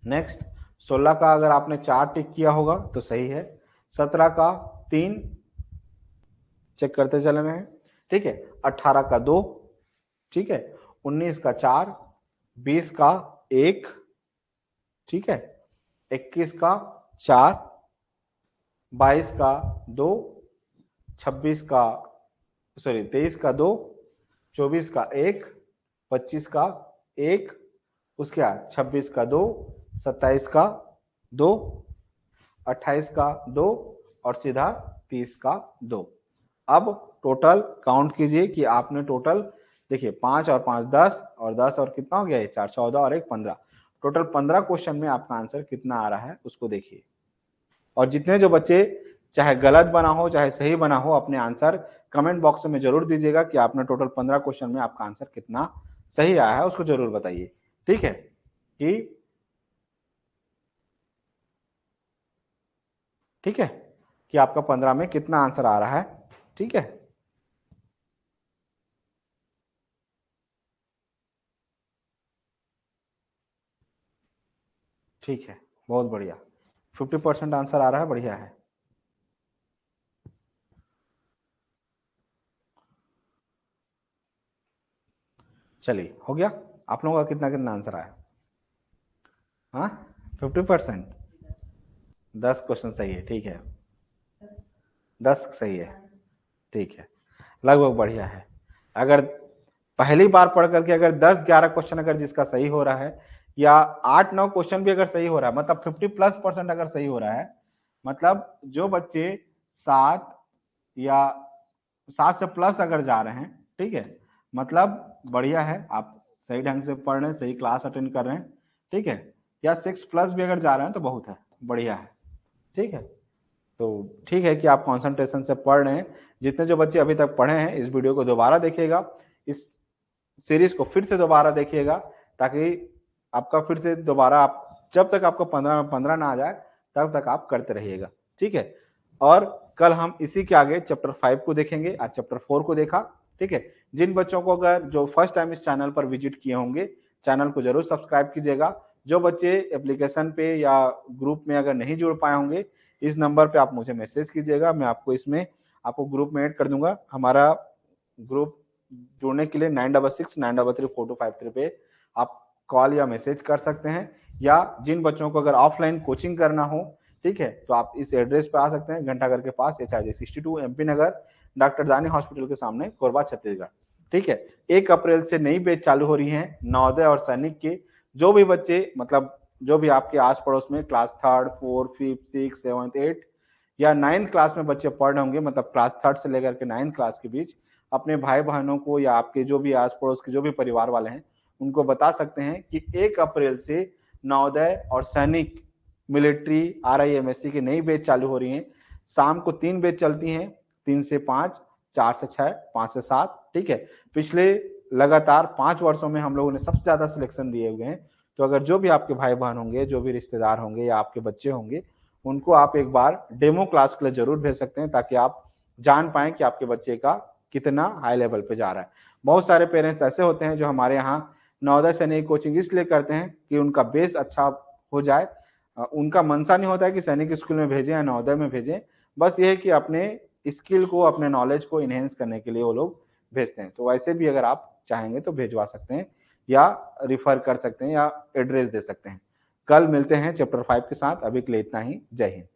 A: नेक्स्ट 16 का अगर आपने 4 टिक किया होगा तो सही है। 17 का 3 चेक करते चले रहे हैं। ठीक है, 18 का 2। ठीक है, 19 का 4, 20 का 1। ठीक है, 21 का 4, 22 का 2, 26 का 23 का 2, 24 का 1, 25 का 1, उसके बाद 26 का 2, 27 का 2, 28 का 2 और सीधा 30 का 2। अब टोटल काउंट कीजिए कि आपने टोटल देखिए 5 और 5 10 और 10 और कितना हो गया ये 4 14 और 1 15। टोटल 15 क्वेश्चन में आपका आंसर कितना आ रहा है उसको देखिए। और जितने जो बच्चे चाहे गलत बना हो चाहे सही बना हो अपने आंसर कमेंट बॉक्स में जरूर दीजिएगा कि आपने टोटल 15 क्वेश्चन में आपका आंसर कितना सही आया है उसको जरूर बताइए। ठीक है कि ठीक है कि आपका 15 में कितना आंसर आ रहा है। ठीक है, ठीक है, बहुत बढ़िया। 50% आंसर आ रहा है, बढ़िया है। चलिए हो गया। आप लोगों का कितना कितना आंसर आया? हाँ, 50%। 10 क्वेश्चन सही है। ठीक है, 10 सही है। ठीक है, लगभग बढ़िया है। अगर पहली बार पढ़ करके अगर 10-11 क्वेश्चन अगर जिसका सही हो रहा है या 8-9 क्वेश्चन भी अगर सही हो रहा है मतलब 50+% अगर सही हो रहा है मतलब जो बच्चे 7 या 7 से प्लस अगर जा रहे हैं ठीक है मतलब बढ़िया है, आप सही ढंग से पढ़ रहे हैं, सही क्लास अटेंड कर रहे हैं। ठीक है, या 6+ भी अगर जा रहे हैं तो बहुत है, बढ़िया है। ठीक है, तो ठीक है कि आप कंसंट्रेशन से पढ़ रहे हैं। जितने जो बच्चे अभी तक पढ़े हैं इस वीडियो को दोबारा देखिएगा, इस सीरीज को फिर से दोबारा देखिएगा ताकि आपका फिर से दोबारा आप जब तक आपको 15 में 15 ना आ जाए तब तक आप करते रहिएगा। ठीक है, और कल हम इसी के आगे चैप्टर 5 को देखेंगे। आज चैप्टर 4 को देखा। ठीक है, जिन बच्चों को अगर जो फर्स्ट टाइम इस चैनल पर विजिट किए होंगे चैनल को जरूर सब्सक्राइब कीजिएगा। जो बच्चे एप्लीकेशन पे या ग्रुप में अगर नहीं जुड़ पाए होंगे इस नंबर पे आप मुझे मैसेज कीजिएगा, मैं आपको इसमें आपको ग्रुप में ऐड कर दूंगा। हमारा ग्रुप जुड़ने के लिए 9669334253 पे आप कॉल या मैसेज कर सकते हैं, या जिन बच्चों को अगर ऑफलाइन कोचिंग करना हो ठीक है तो आप इस एड्रेस पे आ सकते हैं, घंटाघर के पास HIJ 62 MP नगर, डॉक्टर दानी हॉस्पिटल के सामने, कोरबा, छत्तीसगढ़। ठीक है। 1 अप्रैल से नई बैच चालू हो रही है नवोदय और सैनिक के। जो भी बच्चे मतलब जो भी आपके आस पड़ोस में class 3rd 4th 5th 6th 7th 8th या 9th क्लास में बच्चे पढ़ रहे होंगे, मतलब क्लास 3rd से लेकर के 9th क्लास के बीच, अपने भाई बहनों को या आपके जो भी आस पड़ोस के जो भी परिवार वाले हैं उनको बता सकते हैं कि 1 अप्रैल से नवोदय और सैनिक, मिलिट्री, RI MSc की नई बैच चालू हो रही है। शाम को 3 बैच चलती हैं, 3 से 5, 4 से 6, 5 से 7। ठीक है। पिछले लगातार 5 वर्षों में हम लोगों ने सबसे ज्यादा सिलेक्शन दिए हुए हैं। तो अगर जो भी आपके भाई बहन होंगे, जो भी रिश्तेदार होंगे या आपके बच्चे होंगे, उनको आप एक बार डेमो क्लास के लिए जरूर भेज सकते हैं, ताकि आप जान पाए कि आपके बच्चे का कितना हाई लेवल पे जा रहा है। बहुत सारे पेरेंट्स ऐसे होते हैं जो हमारे यहाँ नवोदय सैनिक कोचिंग इसलिए करते हैं कि उनका बेस अच्छा हो जाए। उनका मनसा नहीं होता है कि सैनिक स्कूल में भेजें या नवोदय में भेजें, बस ये है कि अपने स्किल को, अपने नॉलेज को इनहेंस करने के लिए वो लोग भेजते हैं। तो वैसे भी अगर आप चाहेंगे तो भेजवा सकते हैं या रिफर कर सकते हैं या एड्रेस दे सकते हैं। कल मिलते हैं चैप्टर 5 के साथ। अभी के लिए इतना ही। जय हिंद।